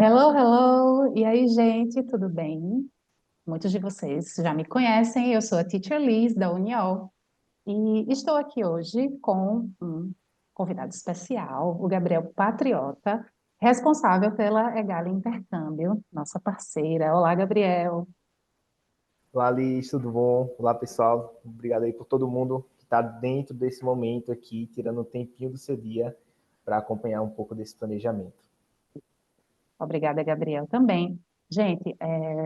Hello, hello! E aí, gente, tudo bem? Muitos de vocês já me conhecem, eu sou a Teacher Liz, da Uniol, e estou aqui hoje com um convidado especial, o Gabriel Patriota, responsável pela Egale Intercâmbio, nossa parceira. Olá, Gabriel. Olá, Liz, tudo bom? Olá, pessoal. Obrigado aí por todo mundo que está dentro desse momento aqui, tirando um tempinho do seu dia para acompanhar um pouco desse planejamento. Obrigada, Gabriel, também. Gente,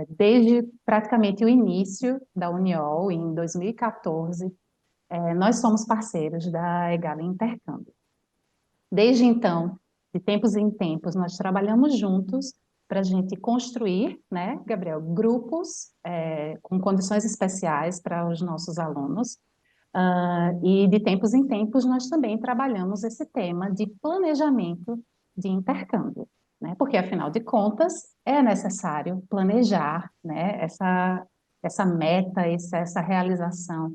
desde praticamente o início da Uniol, em 2014, nós somos parceiros da Egale Intercâmbio. Desde então, de tempos em tempos, nós trabalhamos juntos para a gente construir, né, Gabriel, grupos com condições especiais para os nossos alunos. E de tempos em tempos, nós também trabalhamos esse tema de planejamento de intercâmbio, né? Porque, afinal de contas, é necessário planejar, né, essa meta, essa realização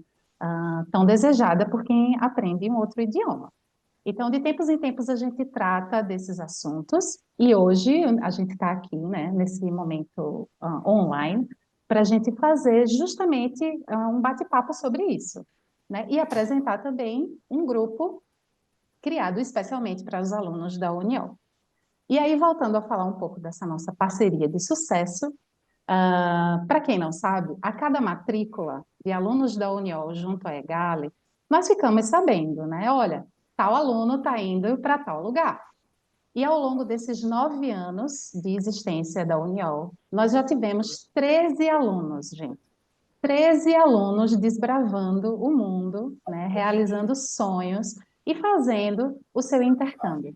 tão desejada por quem aprende um outro idioma. Então, de tempos em tempos, a gente trata desses assuntos e hoje a gente está aqui, né, nesse momento online, para a gente fazer justamente um bate-papo sobre isso, né, e apresentar também um grupo criado especialmente para os alunos da União. E aí, voltando a falar um pouco dessa nossa parceria de sucesso, para quem não sabe, a cada matrícula de alunos da Uniol junto à Egale, nós ficamos sabendo, né? Olha, tal aluno está indo para tal lugar. E ao longo desses 9 anos de existência da Uniol, nós já tivemos 13 alunos, gente. 13 alunos desbravando o mundo, né? Realizando sonhos e fazendo o seu intercâmbio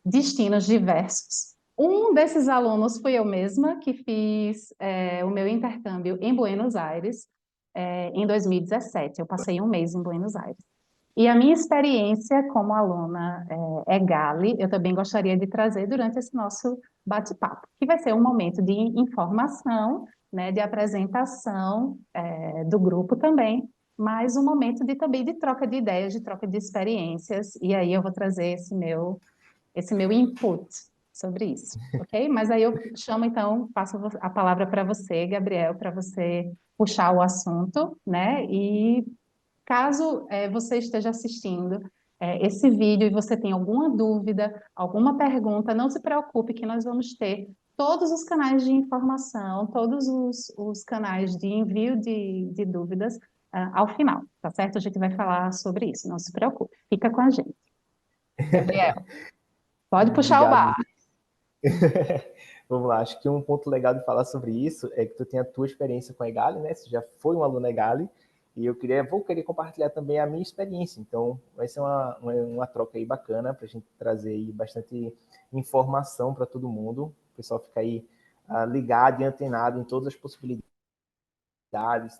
destinos diversos. Um desses alunos fui eu mesma, que fiz o meu intercâmbio em Buenos Aires em 2017. Eu passei um mês em Buenos Aires. E a minha experiência como aluna Gale, eu também gostaria de trazer durante esse nosso bate-papo, que vai ser um momento de informação, né, de apresentação do grupo também, mas um momento de, também de troca de ideias, de troca de experiências, e aí eu vou trazer esse meu input sobre isso, ok? Mas aí eu chamo, então, passo a palavra para você, Gabriel, para você puxar o assunto, né? E caso você esteja assistindo esse vídeo e você tenha alguma dúvida, alguma pergunta, não se preocupe que nós vamos ter todos os canais de informação, todos os canais de envio de dúvidas ao final, tá certo? A gente vai falar sobre isso, não se preocupe, fica com a gente. Gabriel, pode puxar o Obrigado, bar. Liz. Vamos lá, acho que um ponto legal de falar sobre isso é que tu tem a tua experiência com a Egale, né? Você já foi um aluno Egale, e vou querer compartilhar também a minha experiência. Então, vai ser uma troca aí bacana para a gente trazer aí bastante informação para todo mundo. O pessoal fica aí ligado e antenado em todas as possibilidades,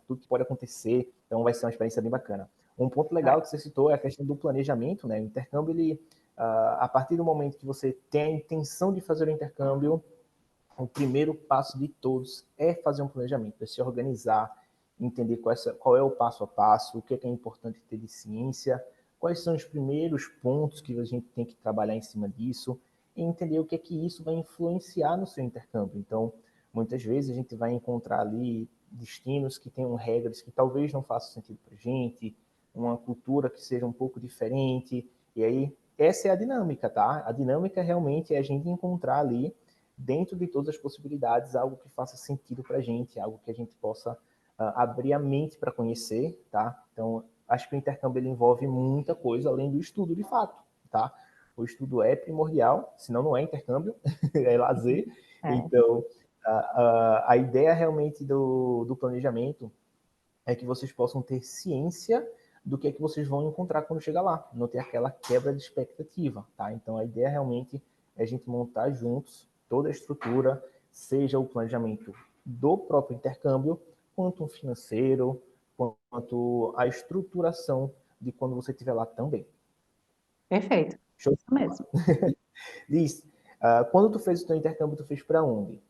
tudo que pode acontecer. Então, vai ser uma experiência bem bacana. Um ponto legal que você citou é a questão do planejamento, né? O intercâmbio, a partir do momento que você tem a intenção de fazer o intercâmbio, o primeiro passo de todos é fazer um planejamento, é se organizar, entender qual é o passo a passo, o que é importante ter de ciência, quais são os primeiros pontos que a gente tem que trabalhar em cima disso, e entender o que é que isso vai influenciar no seu intercâmbio. Então, muitas vezes a gente vai encontrar ali destinos que tenham regras que talvez não façam sentido para a gente, uma cultura que seja um pouco diferente, e aí essa é a dinâmica, tá? A dinâmica realmente é a gente encontrar ali dentro de todas as possibilidades, algo que faça sentido para a gente, algo que a gente possa abrir a mente para conhecer, tá? Então, acho que o intercâmbio ele envolve muita coisa além do estudo de fato, tá? O estudo é primordial, senão não é intercâmbio, é lazer. É, Então, a ideia realmente do planejamento é que vocês possam ter ciência do que é que vocês vão encontrar quando chegar lá, não ter aquela quebra de expectativa, tá? Então a ideia realmente é a gente montar juntos toda a estrutura, seja o planejamento do próprio intercâmbio, quanto o financeiro, quanto a estruturação de quando você estiver lá também. perfeito. Show? Isso mesmo. Liz, quando tu fez o teu intercâmbio, tu fez para onde?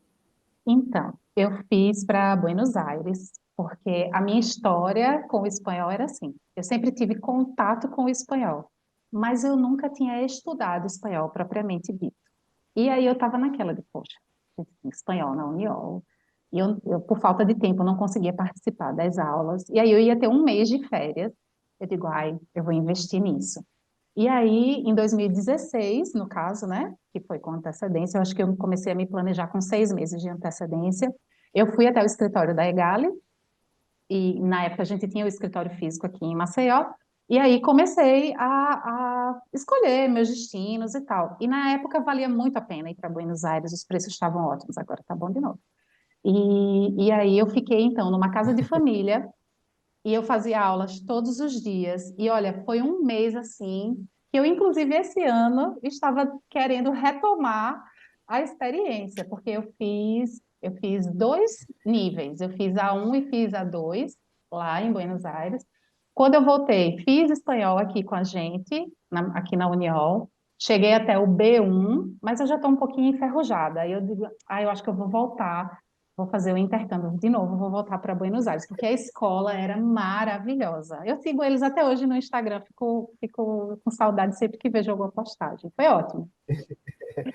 Então, eu fiz para Buenos Aires, porque a minha história com o espanhol era assim. Eu sempre tive contato com o espanhol, mas eu nunca tinha estudado espanhol propriamente dito. E aí eu estava naquela de, poxa, espanhol na Uniol. E por falta de tempo, não conseguia participar das aulas. E aí eu ia ter um mês de férias. Eu digo, ai, eu vou investir nisso. E aí, em 2016, no caso, né, que foi com antecedência, eu acho que eu comecei a me planejar com 6 meses de antecedência. Eu fui até o escritório da Egali, e na época a gente tinha o escritório físico aqui em Maceió, e aí comecei a escolher meus destinos e tal. E na época valia muito a pena ir para Buenos Aires, os preços estavam ótimos, agora tá bom de novo. E aí eu fiquei, então, numa casa de família, e eu fazia aulas todos os dias. E olha, foi um mês assim, que eu, inclusive, esse ano estava querendo retomar a experiência, porque eu fiz 2 níveis. Eu fiz A1 e fiz A2 lá em Buenos Aires. Quando eu voltei, fiz espanhol aqui com a gente, aqui na Uniol. Cheguei até o B1, mas eu já estou um pouquinho enferrujada. Aí eu digo, eu acho que eu vou voltar. Vou fazer o intercâmbio de novo, vou voltar para Buenos Aires, porque a escola era maravilhosa. Eu sigo eles até hoje no Instagram, fico com saudade sempre que vejo alguma postagem. Foi ótimo.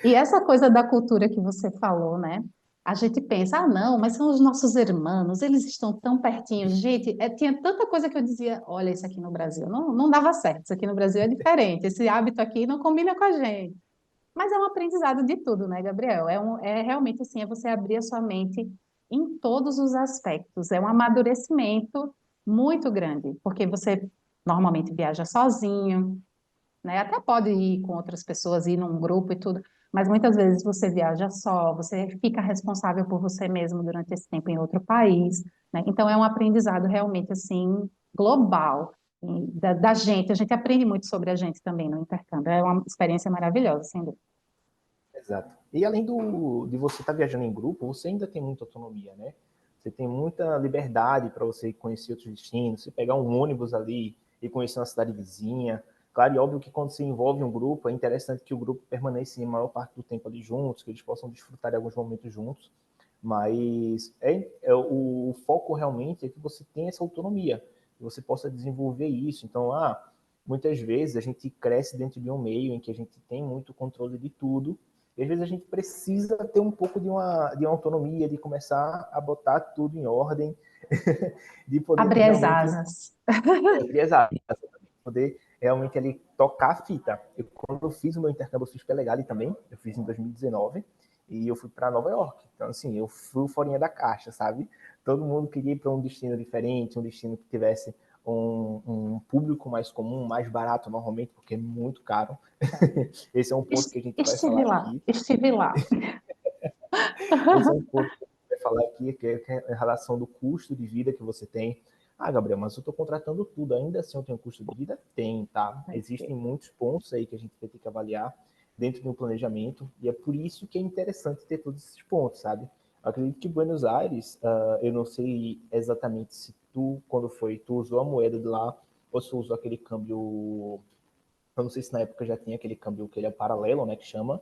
E essa coisa da cultura que você falou, né? A gente pensa, não, mas são os nossos irmãos, eles estão tão pertinhos. Gente, tinha tanta coisa que eu dizia, olha, isso aqui no Brasil não dava certo, isso aqui no Brasil é diferente, esse hábito aqui não combina com a gente. Mas é um aprendizado de tudo, né, Gabriel? É realmente assim, é você abrir a sua mente em todos os aspectos. É um amadurecimento muito grande, porque você normalmente viaja sozinho, né? Até pode ir com outras pessoas, ir num grupo e tudo, mas muitas vezes você viaja só, você fica responsável por você mesmo durante esse tempo em outro país, né? Então é um aprendizado realmente assim global. E da gente, a gente aprende muito sobre a gente também no intercâmbio. É uma experiência maravilhosa, sem dúvida. Exato. E além de você estar viajando em grupo, você ainda tem muita autonomia, né? Você tem muita liberdade para você conhecer outros destinos, você pegar um ônibus ali e conhecer uma cidade vizinha. Claro, e óbvio que quando se envolve um grupo, é interessante que o grupo permaneça a maior parte do tempo ali juntos, que eles possam desfrutar de alguns momentos juntos. Mas o foco realmente é que você tenha essa autonomia, que você possa desenvolver isso. Então, muitas vezes a gente cresce dentro de um meio em que a gente tem muito controle de tudo, e às vezes a gente precisa ter um pouco de uma autonomia, de começar a botar tudo em ordem, de poder Abrir as realmente asas. poder realmente ali tocar a fita. Quando eu fiz o meu intercâmbio, eu fiz pela Legali também, eu fiz em 2019, e eu fui para Nova York. Então, assim, eu fui o forinha da caixa, sabe? Todo mundo queria ir para um destino diferente, um destino que tivesse um público mais comum, mais barato normalmente, porque é muito caro. Esse é um ponto que a gente vai falar Estive lá, aqui. estive lá. Esse é um ponto que a gente vai falar aqui, que é a relação do custo de vida que você tem. Gabriel, mas eu estou contratando tudo, ainda assim eu tenho custo de vida? Tem, tá? Existem muitos pontos aí que a gente vai ter que avaliar dentro de um planejamento, e é por isso que é interessante ter todos esses pontos, sabe? Eu acredito que Buenos Aires, eu não sei exatamente se tu, quando foi, tu usou a moeda de lá, ou se usou aquele câmbio, eu não sei se na época já tinha aquele câmbio que ele é paralelo, né, que chama,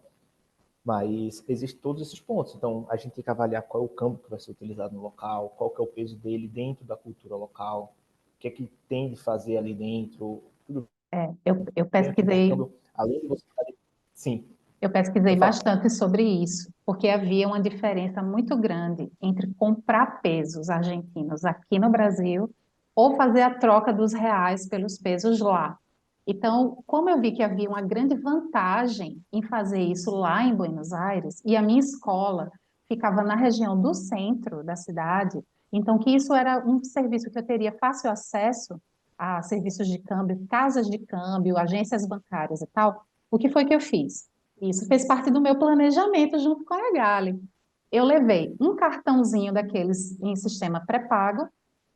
mas existem todos esses pontos. Então, a gente tem que avaliar qual é o campo que vai ser utilizado no local, qual que é o peso dele dentro da cultura local, o que é que tem de fazer ali dentro. Tudo Eu bem que pesquisei, intercâmbio, além de você estar ali. Sim, eu pesquisei pode falar. bastante sobre isso, porque havia uma diferença muito grande entre comprar pesos argentinos aqui no Brasil ou fazer a troca dos reais pelos pesos lá. Então, como eu vi que havia uma grande vantagem em fazer isso lá em Buenos Aires, e a minha escola ficava na região do centro da cidade, então que isso era um serviço que eu teria fácil acesso a serviços de câmbio, casas de câmbio, agências bancárias e tal, o que foi que eu fiz? Isso fez parte do meu planejamento junto com a Egali. Eu levei um cartãozinho daqueles em sistema pré-pago,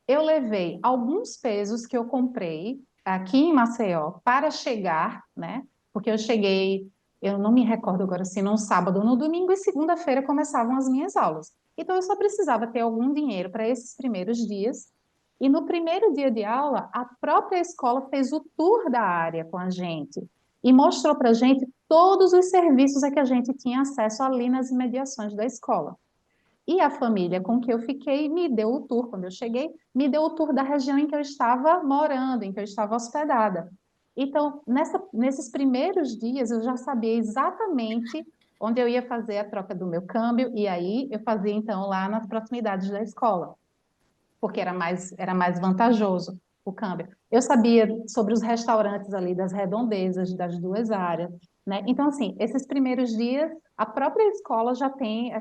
eu levei alguns pesos que eu comprei aqui em Maceió para chegar, né? Porque eu cheguei, eu não me recordo agora se num sábado ou no domingo, e segunda-feira começavam as minhas aulas. Então eu só precisava ter algum dinheiro para esses primeiros dias. E no primeiro dia de aula, a própria escola fez o tour da área com a gente e mostrou para a gente todos os serviços a que a gente tinha acesso ali nas imediações da escola. E a família com que eu fiquei me deu o tour, quando eu cheguei, me deu o tour da região em que eu estava morando, em que eu estava hospedada. Então, nesses primeiros dias, eu já sabia exatamente onde eu ia fazer a troca do meu câmbio, e aí eu fazia então lá nas proximidades da escola, porque era mais vantajoso o câmbio. Eu sabia sobre os restaurantes ali das redondezas das duas áreas, né? Então, assim, esses primeiros dias, a própria escola já tem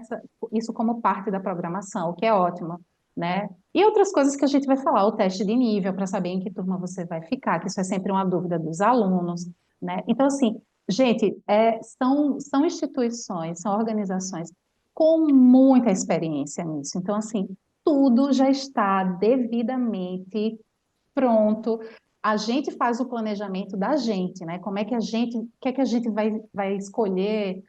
isso como parte da programação, o que é ótimo, né? E outras coisas que a gente vai falar, o teste de nível, para saber em que turma você vai ficar, que isso é sempre uma dúvida dos alunos, né? Então, assim, gente, são instituições, são organizações com muita experiência nisso. Então, assim, tudo já está devidamente pronto. A gente faz o planejamento da gente, né? Como é que a gente, o que é que a gente vai escolher,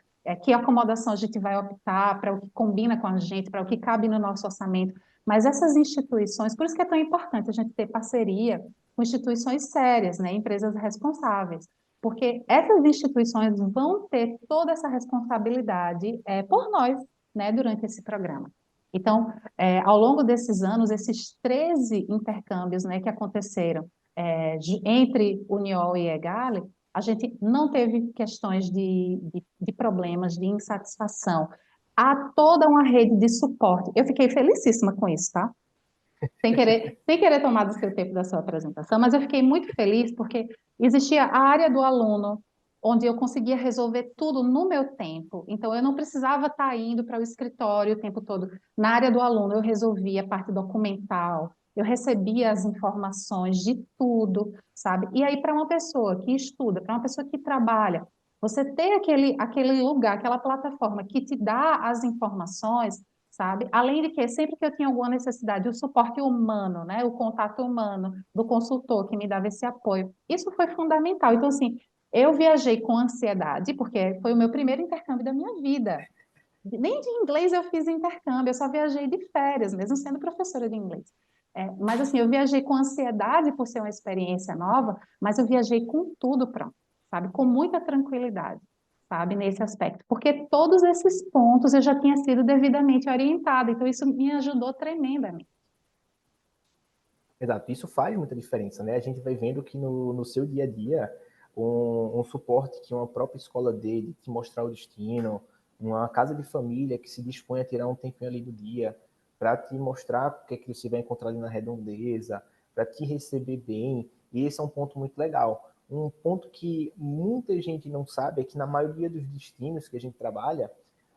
que acomodação a gente vai optar para o que combina com a gente, para o que cabe no nosso orçamento. Mas essas instituições, por isso que é tão importante a gente ter parceria com instituições sérias, né? Empresas responsáveis. Porque essas instituições vão ter toda essa responsabilidade por nós, né, durante esse programa. Então, ao longo desses anos, esses 13 intercâmbios, né, que aconteceram entre Uniol e Egale, a gente não teve questões de problemas, de insatisfação. Há toda uma rede de suporte. Eu fiquei felicíssima com isso, tá? Sem querer tomar do seu tempo da sua apresentação, mas eu fiquei muito feliz porque existia a área do aluno, onde eu conseguia resolver tudo no meu tempo. Então, eu não precisava estar indo para o escritório o tempo todo. Na área do aluno, eu resolvia a parte documental, eu recebia as informações de tudo, sabe? E aí, para uma pessoa que estuda, para uma pessoa que trabalha, você ter aquele lugar, aquela plataforma que te dá as informações, sabe? Além de que, sempre que eu tinha alguma necessidade, o suporte humano, né? O contato humano do consultor que me dava esse apoio, isso foi fundamental. Então, assim, eu viajei com ansiedade, porque foi o meu primeiro intercâmbio da minha vida. Nem de inglês eu fiz intercâmbio, eu só viajei de férias, mesmo sendo professora de inglês. Mas assim, eu viajei com ansiedade por ser uma experiência nova, mas eu viajei com tudo pronto, sabe? Com muita tranquilidade, sabe? Nesse aspecto. Porque todos esses pontos eu já tinha sido devidamente orientada, então isso me ajudou tremendamente. Exato, isso faz muita diferença, né? A gente vai vendo que no seu dia a dia, um suporte que uma própria escola dele te mostrar o destino, uma casa de família que se dispõe a tirar um tempinho ali do dia para te mostrar o que é que você vai encontrar ali na redondeza, para te receber bem, e esse é um ponto muito legal. Um ponto que muita gente não sabe é que na maioria dos destinos que a gente trabalha,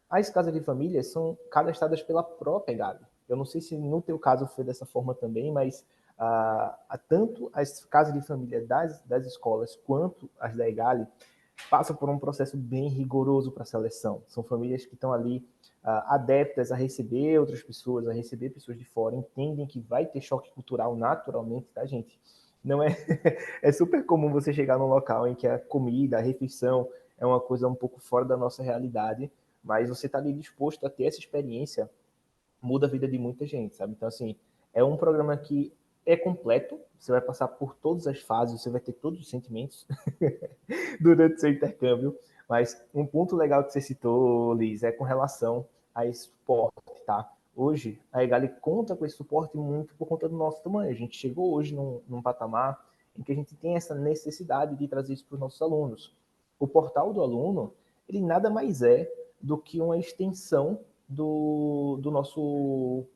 as casas de família são cadastradas pela própria Gabi. Eu não sei se no teu caso foi dessa forma também, mas tanto as casas de família das escolas quanto as da EGALI passam por um processo bem rigoroso para a seleção. São famílias que estão ali adeptas a receber outras pessoas, a receber pessoas de fora, entendem que vai ter choque cultural naturalmente, tá, gente? Não é, é super comum você chegar num local em que a comida, a refeição é uma coisa um pouco fora da nossa realidade, mas você está ali disposto a ter essa experiência, muda a vida de muita gente, sabe? Então, assim, é um programa que é completo, você vai passar por todas as fases, você vai ter todos os sentimentos durante seu intercâmbio, mas um ponto legal que você citou, Liz, é com relação a esse suporte, tá? Hoje, a Egali conta com esse suporte muito por conta do nosso tamanho. A gente chegou hoje num patamar em que a gente tem essa necessidade de trazer isso para os nossos alunos. O portal do aluno, ele nada mais é do que uma extensão do nosso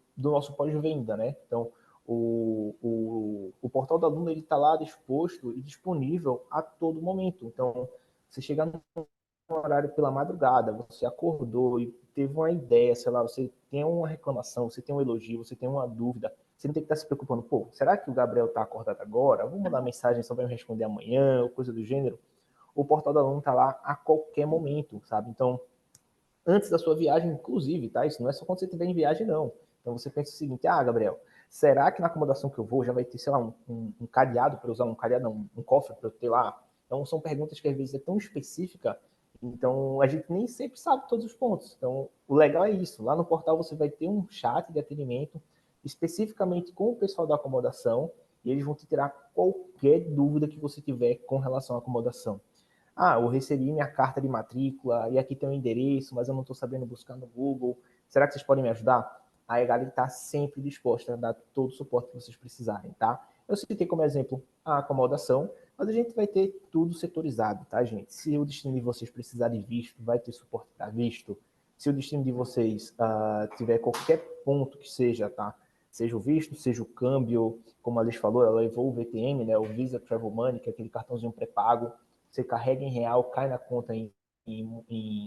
pós-venda, né? Então, o portal do aluno está lá disposto e disponível a todo momento. Então, você chegar num horário pela madrugada, você acordou e teve uma ideia, sei lá, você tem uma reclamação, você tem um elogio, você tem uma dúvida, você não tem que estar se preocupando, pô, será que o Gabriel está acordado agora? Vou mandar mensagem, só vai me responder amanhã, ou coisa do gênero. O portal do aluno está lá a qualquer momento, sabe? Então, antes da sua viagem, inclusive, tá? Isso não é só quando você estiver em viagem, não. Então você pensa o seguinte: Gabriel, será que na acomodação que eu vou já vai ter, sei lá, um cadeado para usar, um cadeado, não, um cofre para eu ter lá? Então são perguntas que às vezes é tão específica, então a gente nem sempre sabe todos os pontos. Então o legal é isso: lá no portal você vai ter um chat de atendimento especificamente com o pessoal da acomodação e eles vão te tirar qualquer dúvida que você tiver com relação à acomodação. Eu recebi minha carta de matrícula e aqui tem o um endereço, mas eu não estou sabendo buscar no Google. Será que vocês podem me ajudar? A EGAD está sempre disposta a dar todo o suporte que vocês precisarem, tá? Eu citei como exemplo a acomodação, Mas a gente vai ter tudo setorizado, tá, gente? Se o destino de vocês precisar de visto, vai ter suporte para visto. Se o destino de vocês tiver qualquer ponto que seja, tá? Seja o visto, seja o câmbio, como a Alice falou, ela levou o VTM, né? O Visa Travel Money, que é aquele cartãozinho pré-pago. Você carrega em real, cai na conta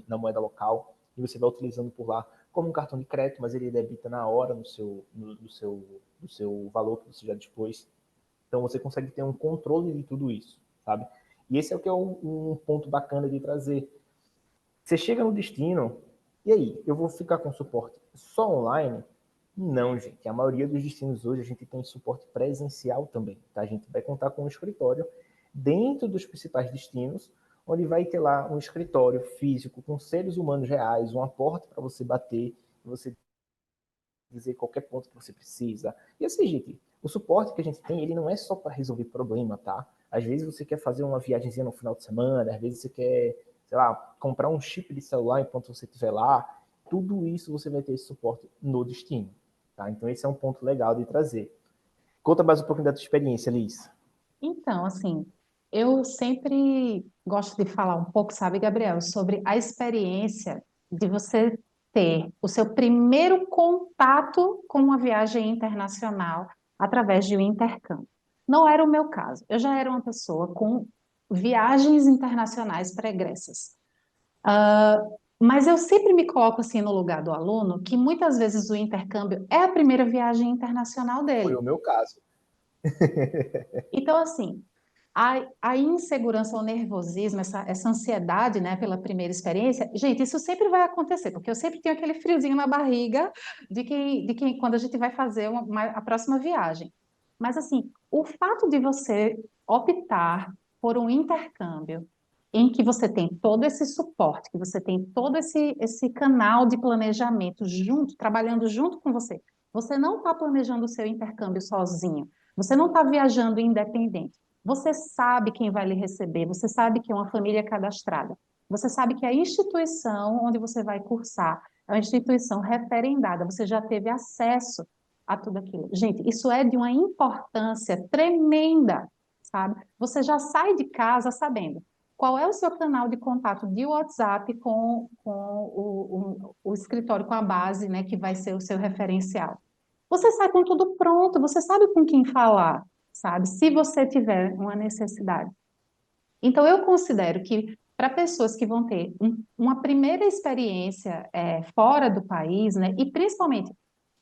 na moeda local e você vai utilizando por lá como um cartão de crédito, mas ele debita na hora no seu valor que você já dispôs. Então você consegue ter um controle de tudo isso, sabe? E esse é o que é um ponto bacana de trazer. Você chega no destino, e aí, eu vou ficar com suporte só online? Não, gente. A maioria dos destinos hoje a gente tem suporte presencial também. Tá? A gente vai contar com um escritório dentro dos principais destinos, onde vai ter lá um escritório físico com seres humanos reais, uma porta para você bater, você dizer qualquer ponto que você precisa. E assim, gente, o suporte que a gente tem, ele não é só para resolver problema, tá? Às vezes você quer fazer uma viagemzinha no final de semana, às vezes você quer, sei lá, comprar um chip de celular enquanto você estiver lá. Tudo isso você vai ter esse suporte no destino, tá? Então esse é um ponto legal de trazer. Conta mais um pouquinho da tua experiência, Liz. Então, assim, eu sempre gosto de falar um pouco, sabe, Gabriel, sobre a experiência de você ter o seu primeiro contato com uma viagem internacional através de um intercâmbio. Não era o meu caso. Eu já era uma pessoa com viagens internacionais pregressas. Mas eu sempre me coloco assim no lugar do aluno, que muitas vezes o intercâmbio é a primeira viagem internacional Foi dele. o meu caso. Então, assim, a insegurança, o nervosismo, essa ansiedade, né, pela primeira experiência, gente, isso sempre vai acontecer, porque eu sempre tenho aquele friozinho na barriga de que quando a gente vai fazer a próxima viagem. Mas, assim, o fato de você optar por um intercâmbio em que você tem todo esse suporte, que você tem todo esse canal de planejamento junto, trabalhando junto com você. Você não está planejando o seu intercâmbio sozinho. Você não está viajando independente. Você sabe quem vai lhe receber, você sabe que é uma família cadastrada, você sabe que a instituição onde você vai cursar é uma instituição referendada, você já teve acesso a tudo aquilo. Gente, isso é de uma importância tremenda, sabe? Você já sai de casa sabendo qual é o seu canal de contato de WhatsApp com o escritório, com a base, né, que vai ser o seu referencial. Você sai com tudo pronto, você sabe com quem falar, sabe? Se você tiver uma necessidade. Então, eu considero que para pessoas que vão ter uma primeira experiência fora do país, né, e principalmente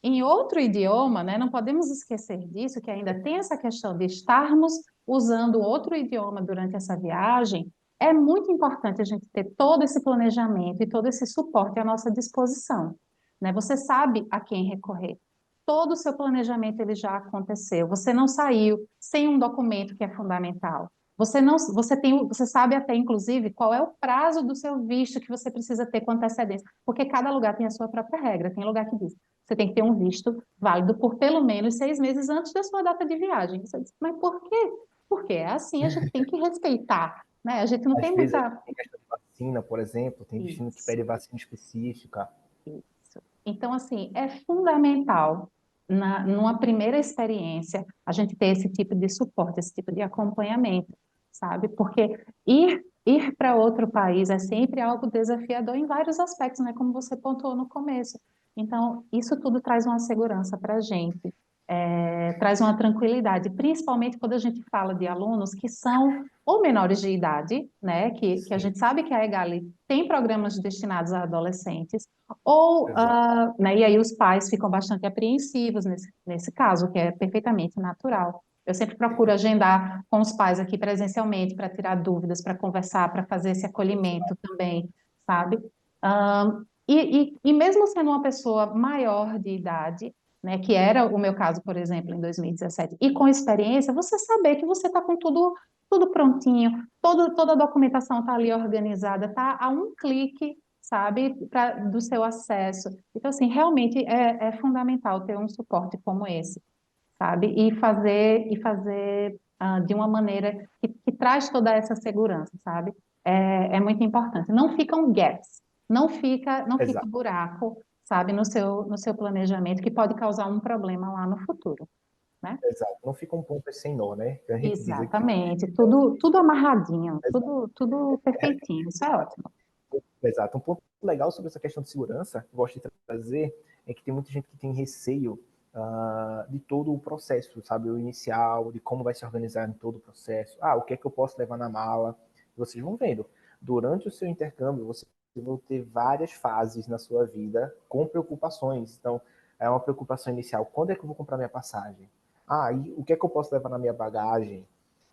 em outro idioma, né, não podemos esquecer disso, que ainda tem essa questão de estarmos usando outro idioma durante essa viagem, é muito importante a gente ter todo esse planejamento e todo esse suporte à nossa disposição, né? Você sabe a quem recorrer. Todo o seu planejamento ele já aconteceu. Você não saiu sem um documento que é fundamental. Você não, você sabe até inclusive qual é o prazo do seu visto que você precisa ter com antecedência, porque cada lugar tem a sua própria regra. Tem lugar que diz você tem que ter um visto válido por pelo menos 6 meses antes da sua data de viagem. Você diz, mas por quê? Porque é assim, a gente tem que respeitar, né? A gente não Às tem vezes muita. tem questão de vacina, por exemplo, tem destino que Isso. pede vacina específica. Isso. Então, assim, é fundamental, numa primeira experiência, a gente ter esse tipo de suporte, esse tipo de acompanhamento, sabe? Porque ir para outro país é sempre algo desafiador em vários aspectos, né? Como você pontuou no começo. Então, isso tudo traz uma segurança para a gente, traz uma tranquilidade, principalmente quando a gente fala de alunos que são ou menores de idade, né? Que a Sim, gente sabe que a EGALI tem programas destinados a adolescentes, ou, exato. né, e aí os pais ficam bastante apreensivos nesse caso, que é perfeitamente natural. Eu sempre procuro agendar com os pais aqui presencialmente para tirar dúvidas, para conversar, para fazer esse acolhimento também, sabe? E mesmo sendo uma pessoa maior de idade, né, que era o meu caso, por exemplo, em 2017, e com experiência, você saber que você está com tudo prontinho, toda a documentação está ali organizada, está a um clique, sabe, do seu acesso. Então, assim, realmente é fundamental ter um suporte como esse, sabe, e fazer de uma maneira que traz toda essa segurança, sabe? É muito importante. Não ficam gaps, não fica Exato. buraco, sabe, no seu planejamento, que pode causar um problema lá no futuro. né? Exato. Não fica um ponto sem nó, né? Que a gente diz aqui. Exatamente, tudo amarradinho, tudo perfeitinho, isso é ótimo. Exato. Um ponto legal sobre essa questão de segurança, que eu gosto de trazer, é que tem muita gente que tem receio de todo o processo, sabe? O inicial, de como vai se organizar em todo o processo. O que é que eu posso levar na mala? Vocês vão vendo. Durante o seu intercâmbio, você vai ter várias fases na sua vida com preocupações. Então, é uma preocupação inicial. Quando é que eu vou comprar minha passagem? E o que é que eu posso levar na minha bagagem?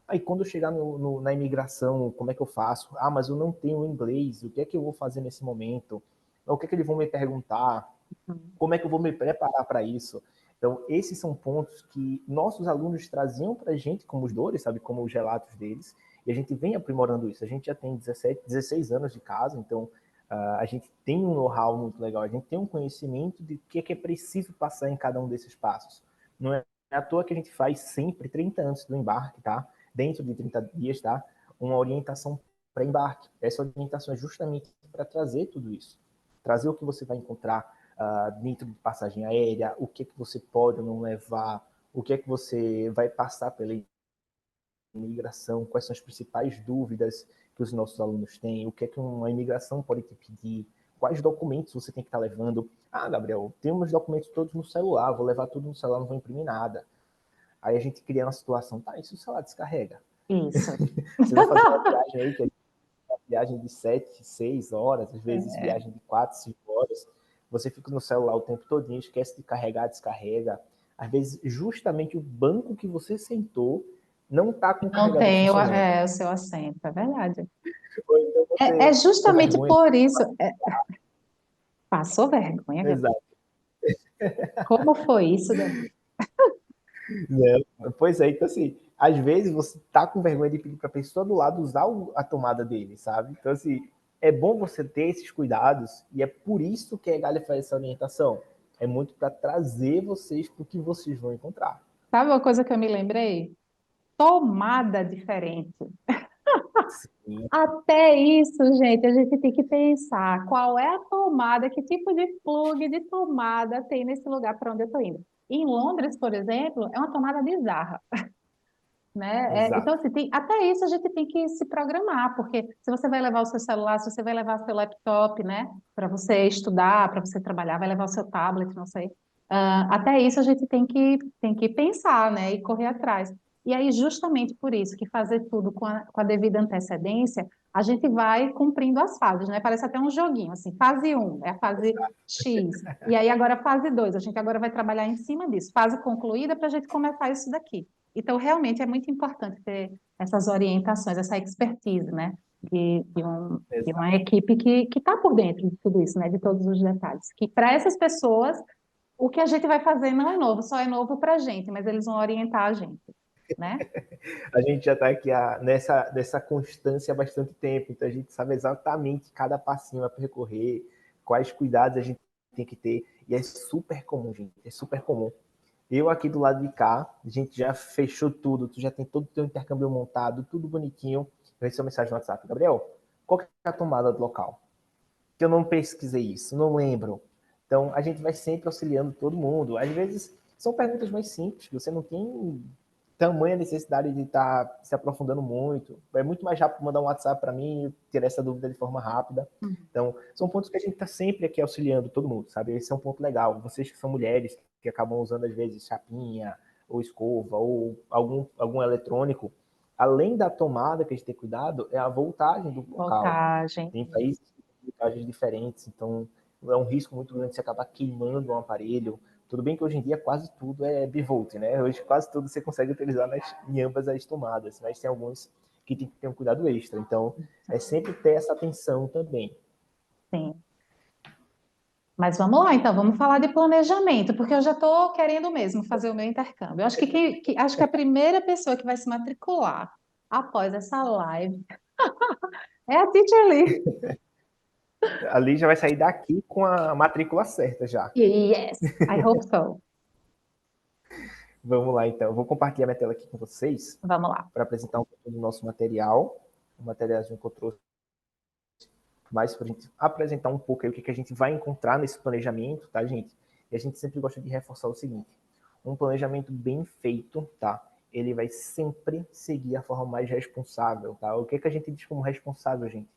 Aí quando eu chegar na imigração, como é que eu faço? Mas eu não tenho inglês, o que é que eu vou fazer nesse momento? O que é que eles vão me perguntar? Uhum. Como é que eu vou me preparar para isso? Então, esses são pontos que nossos alunos traziam para a gente como os dores, sabe, como os relatos deles, e a gente vem aprimorando isso. A gente já tem 17, 16 anos de casa, então a gente tem um know-how muito legal, a gente tem um conhecimento de o que é preciso passar em cada um desses passos. Não é à toa que a gente faz sempre, 30 antes do embarque, tá? Dentro de 30 dias, tá? Uma orientação para embarque. Essa orientação é justamente para trazer tudo isso. Trazer o que você vai encontrar dentro de passagem aérea, o que é que você pode ou não levar, o que é que você vai passar pela imigração, quais são as principais dúvidas que os nossos alunos têm, o que é que uma imigração pode te pedir, quais documentos você tem que estar levando. Gabriel, tem meus documentos todos no celular, vou levar tudo no celular, não vou imprimir nada. Aí a gente cria uma situação, e se o celular descarrega? Isso. Você vai fazer uma viagem aí, que é uma viagem de 7, 6 horas, às vezes É, viagem de 4, 5 horas, você fica no celular o tempo todinho, esquece de carregar, descarrega. Às vezes, justamente o banco que você sentou não está com o não carregador tem funcionando. o seu assento, é verdade. Ou então É você passou justamente vergonha. por isso, passou vergonha, Gabriel. Exato. Como foi isso, Gabriel? Né? Pois é, então assim, às vezes você tá com vergonha de pedir para a pessoa do lado usar a tomada dele, sabe? Então assim, é bom você ter esses cuidados e é por isso que a Egalia faz essa orientação. É muito para trazer vocês para o que vocês vão encontrar. Sabe uma coisa que eu me lembrei? Tomada diferente. Sim, Até isso, gente, a gente tem que pensar qual é a tomada, que tipo de plug de tomada tem nesse lugar para onde eu estou indo. Em Londres, por exemplo, é uma tomada bizarra, né? Então, exato. assim, até isso a gente tem que se programar, porque se você vai levar o seu celular, se você vai levar seu laptop, né, para você estudar, para você trabalhar, vai levar o seu tablet, não sei. Até isso a gente tem que pensar, né, e correr atrás. E aí, justamente por isso, que fazer tudo com a devida antecedência, a gente vai cumprindo as fases, né? Parece até um joguinho, assim, fase um é a fase X, e aí agora a fase 2 a gente agora vai trabalhar em cima disso. Fase concluída para a gente começar isso daqui. Então, realmente é muito importante ter essas orientações, essa expertise, né? De Exato. uma equipe que está por dentro de tudo isso, né? De todos os detalhes. Que para essas pessoas, o que a gente vai fazer não é novo, só é novo para a gente, mas eles vão orientar a gente, né? A gente já está aqui nessa constância há bastante tempo, então a gente sabe exatamente cada passinho a percorrer, quais cuidados a gente tem que ter, e é super comum, gente, é super comum. Eu aqui do lado de cá, a gente já fechou tudo, tu já tem todo o teu intercâmbio montado, tudo bonitinho. Eu recebi uma mensagem no WhatsApp, Gabriel, qual que é a tomada do local? Que eu não pesquisei isso, não lembro. Então a gente vai sempre auxiliando todo mundo. Às vezes são perguntas mais simples, que você não tem tamanha necessidade de estar se aprofundando muito. É muito mais rápido mandar um WhatsApp para mim e tirar essa dúvida de forma rápida. Uhum. Então, são pontos que a gente está sempre aqui auxiliando todo mundo, sabe? Esse é um ponto legal. Vocês que são mulheres, que acabam usando às vezes chapinha, ou escova, ou algum eletrônico, além da tomada que a gente tem cuidado, é a voltagem do local. Voltagem. Tem países que têm voltagens diferentes, então é um risco muito grande você acabar queimando um aparelho. Tudo bem que hoje em dia quase tudo é bivolt, né? Hoje quase tudo você consegue utilizar em ambas as tomadas, mas tem alguns que tem que ter um cuidado extra. Então, é sempre ter essa atenção também. Sim. Mas vamos lá, então, vamos falar de planejamento, porque eu já estou querendo mesmo fazer o meu intercâmbio. Eu acho acho que a primeira pessoa que vai se matricular após essa live é a Teacher Lee. Ali já vai sair daqui com a matrícula certa já. Yes, I hope so. Vamos lá, então. Eu vou compartilhar minha tela aqui com vocês Vamos lá. para apresentar um pouco do nosso material. O materialzinho que eu trouxe mais para a gente apresentar um pouco aí o que a gente vai encontrar nesse planejamento, tá, gente? E a gente sempre gosta de reforçar o seguinte: um planejamento bem feito, tá? Ele vai sempre seguir a forma mais responsável, tá? O que, que a gente diz como responsável, gente?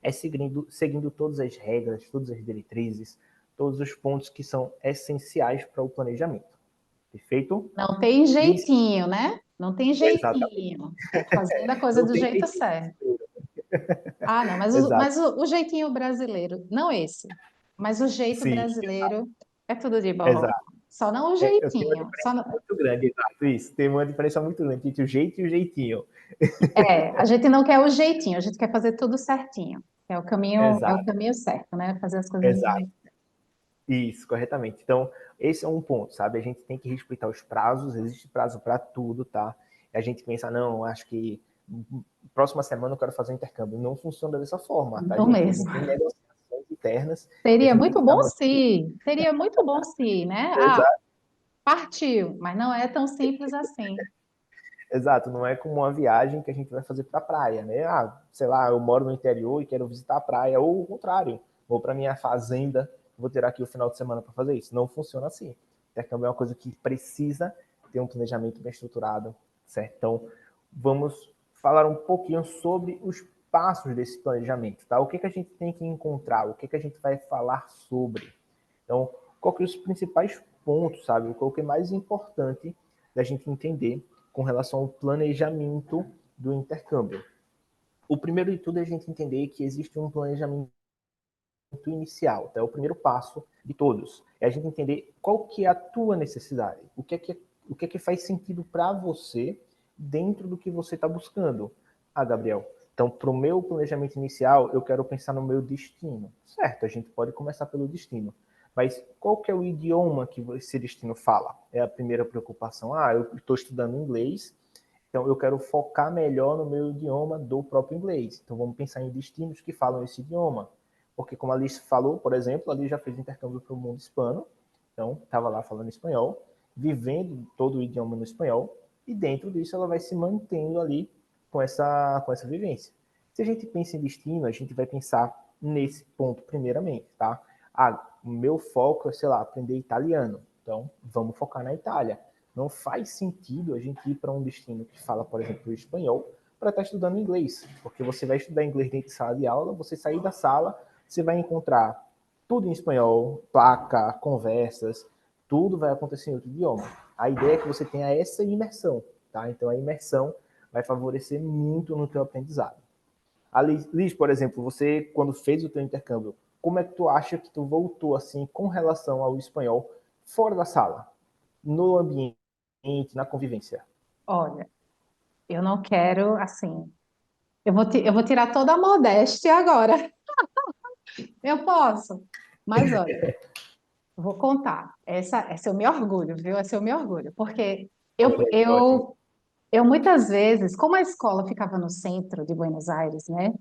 É seguindo todas as regras, todas as diretrizes, todos os pontos que são essenciais para o planejamento. Perfeito? Não tem Liz, jeitinho, né? Não tem exatamente. jeitinho. É fazendo a coisa Não do tem jeito jeitinho. certo. Ah, não, mas, o, Exato. mas o, o jeitinho brasileiro, não esse, mas o jeito Sim, brasileiro é tudo de bom. exato. Só não o Eu tenho uma jeitinho. diferença muito grande, exato, isso. Tem uma diferença muito grande entre o jeito e o jeitinho. A gente não quer o jeitinho, a gente quer fazer tudo certinho. É o Exato, caminho certo, né? Fazer as coisas do exato. jeito. Isso, corretamente. Então, esse é um ponto, sabe? A gente tem que respeitar os prazos, existe prazo para tudo, tá? E a gente pensa, não, acho que próxima semana eu quero fazer um intercâmbio. Não funciona dessa forma, tá, Não gente? A mesmo. gente tem negociações internas e a Seria gente tem que muito estar bom mantendo. se, seria muito bom se, né? Ah, Exato, partiu, mas não é tão simples assim. exato, não é como uma viagem que a gente vai fazer para a praia, né? Ah, sei lá, eu moro no interior e quero visitar a praia, ou o contrário, vou para minha fazenda, vou ter aqui o final de semana para fazer isso. Não funciona assim. Intercâmbio é uma coisa que precisa ter um planejamento bem estruturado, certo? Então, vamos falar um pouquinho sobre os passos desse planejamento, tá? O que, que a gente tem que encontrar, o que, que a gente vai falar sobre. Então, qual que é os principais pontos, sabe? Qual que é mais importante da gente entender com relação ao planejamento do intercâmbio? O primeiro de tudo é a gente entender que existe um planejamento inicial, tá? É o primeiro passo de todos. É a gente entender qual que é a tua necessidade, o que é que faz sentido para você dentro do que você está buscando. Ah, Gabriel, então para o meu planejamento inicial eu quero pensar no meu destino. Certo, a gente pode começar pelo destino. Mas qual que é o idioma que esse destino fala? É a primeira preocupação. Ah, eu estou estudando inglês, então eu quero focar melhor no meu idioma do próprio inglês. Então vamos pensar em destinos que falam esse idioma. Porque como a Alice falou, por exemplo, a Alice já fez intercâmbio para o mundo hispano, então estava lá falando espanhol, vivendo todo o idioma no espanhol, e dentro disso ela vai se mantendo ali com essa vivência. Se a gente pensa em destino, a gente vai pensar nesse ponto primeiramente, tá? Ah, o meu foco é, sei lá, aprender italiano. Então, vamos focar na Itália. Não faz sentido a gente ir para um destino que fala, por exemplo, o espanhol, para estar estudando inglês, porque você vai estudar inglês dentro de sala de aula, você sair da sala, você vai encontrar tudo em espanhol, placa, conversas, tudo vai acontecer em outro idioma. A ideia é que você tenha essa imersão, tá? Então a imersão vai favorecer muito no teu aprendizado. A Liz, por exemplo, você quando fez o teu intercâmbio, como é que tu acha que tu voltou assim com relação ao espanhol fora da sala, no ambiente, na convivência? Olha, eu não quero, assim, eu vou tirar toda a modéstia agora. Eu posso, mas olha, vou contar. Esse é o meu orgulho, viu? Esse é o meu orgulho, porque eu, Olha aí, ótimo. eu, eu muitas vezes, como a escola ficava no centro de Buenos Aires, né?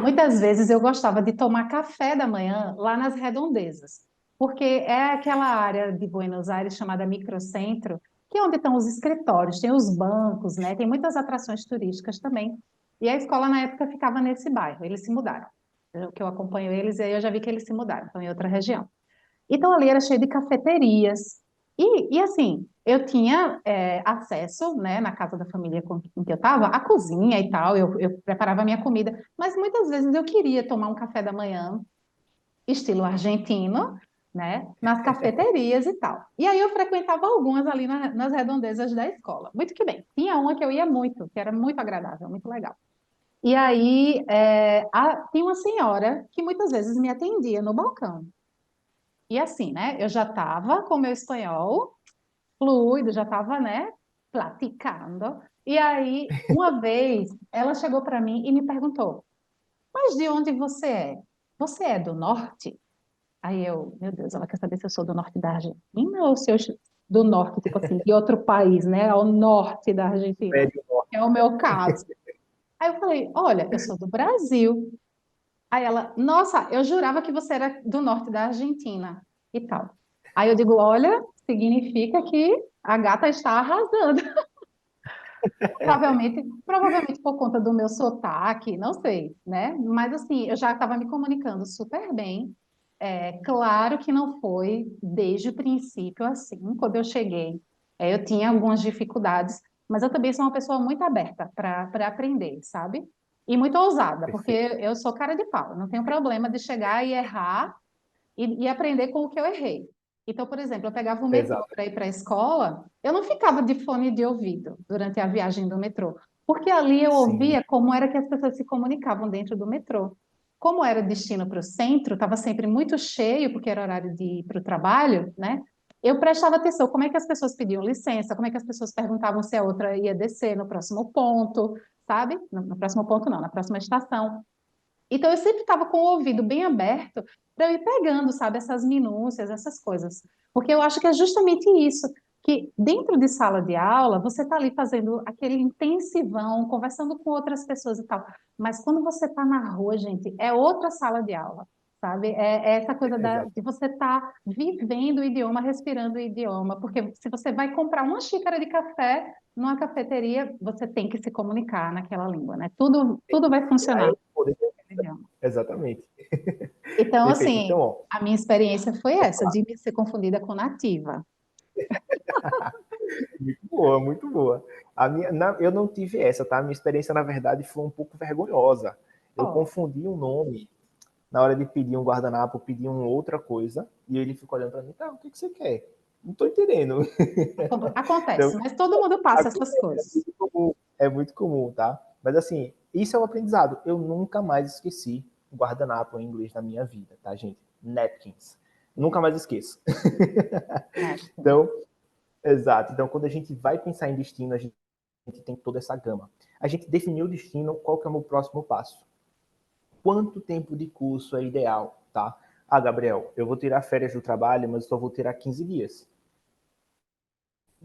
Muitas vezes eu gostava de tomar café da manhã lá nas redondezas, porque é aquela área de Buenos Aires chamada microcentro, que é onde estão os escritórios, tem os bancos, né? Tem muitas atrações turísticas também. E a escola na época ficava nesse bairro, eles se mudaram. Que eu acompanho eles e aí eu já vi que eles se mudaram, estão em outra região. Então ali era cheio de cafeterias. E assim, eu tinha acesso, né, na casa da família com que eu estava, à cozinha e tal, eu preparava a minha comida, mas muitas vezes eu queria tomar um café da manhã, estilo argentino, né, nas cafeterias e tal. E aí eu frequentava algumas ali nas redondezas da escola. Muito que bem. Tinha uma que eu ia muito, que era muito agradável, muito legal. E aí tinha uma senhora que muitas vezes me atendia no balcão. E assim, né? Eu já estava com meu espanhol fluido, já estava, né? Platicando. E aí, uma vez, ela chegou para mim e me perguntou: Mas de onde você é? Você é do norte? Aí eu, meu Deus, ela quer saber se eu sou do norte da Argentina ou se eu do norte, tipo assim, de outro país, né? Ao norte da Argentina, Médio norte. que é o meu caso. Aí eu falei: Olha, eu sou do Brasil. Aí ela, nossa, eu jurava que você era do norte da Argentina e tal. Aí eu digo, olha, significa que a gata está arrasando. Provavelmente por conta do meu sotaque, não sei, né? Mas assim, eu já estava me comunicando super bem. É claro que não foi desde o princípio assim. Quando eu cheguei, eu tinha algumas dificuldades, mas eu também sou uma pessoa muito aberta para aprender, sabe? E muito ousada, porque Perfeito. eu sou cara de pau, não tenho problema de chegar e errar e aprender com o que eu errei. Então, por exemplo, eu pegava o metrô Exato. para ir para a escola, eu não ficava de fone de ouvido durante a viagem do metrô, porque ali eu Sim, ouvia como era que as pessoas se comunicavam dentro do metrô. Como era destino para o centro, estava sempre muito cheio, porque era horário de ir para o trabalho, né? Eu prestava atenção como é que as pessoas pediam licença, como é que as pessoas perguntavam se a outra ia descer no próximo ponto, sabe? No próximo ponto não, na próxima estação. Então, eu sempre estava com o ouvido bem aberto para eu ir pegando, sabe, essas minúcias, essas coisas. Porque eu acho que é justamente isso, que dentro de sala de aula, você está ali fazendo aquele intensivão, conversando com outras pessoas e tal. Mas quando você está na rua, gente, é outra sala de aula, sabe? É essa coisa exato. de você estar vivendo o idioma, respirando o idioma. Porque se você vai comprar uma xícara de café numa cafeteria, você tem que se comunicar naquela língua, né? Tudo vai Aí é funcionar. o poder. Idioma. Exatamente. Então, Perfeito. Então, assim, ó, a minha experiência foi pode essa, falar. de ser confundida com nativa. Muito boa, muito boa. Eu não tive essa, tá? A minha experiência, na verdade, foi um pouco vergonhosa. Eu Ó, confundi um nome na hora de pedir um guardanapo, pedi uma outra coisa, e ele ficou olhando para mim, tá, o que você quer? Não estou entendendo. Então, acontece, mas todo mundo passa essas é coisas. muito comum, é muito comum, tá? Mas assim, isso é um aprendizado. Eu nunca mais esqueci o guardanapo em inglês na minha vida, tá, gente? Napkins. Nunca mais esqueço. Né? Então, exato. Então, quando a gente vai pensar em destino, a gente tem toda essa gama. A gente definiu o destino, qual que é o meu próximo passo? Quanto tempo de curso é ideal, tá? Ah, Gabriel, eu vou tirar férias do trabalho, mas só vou tirar 15 dias.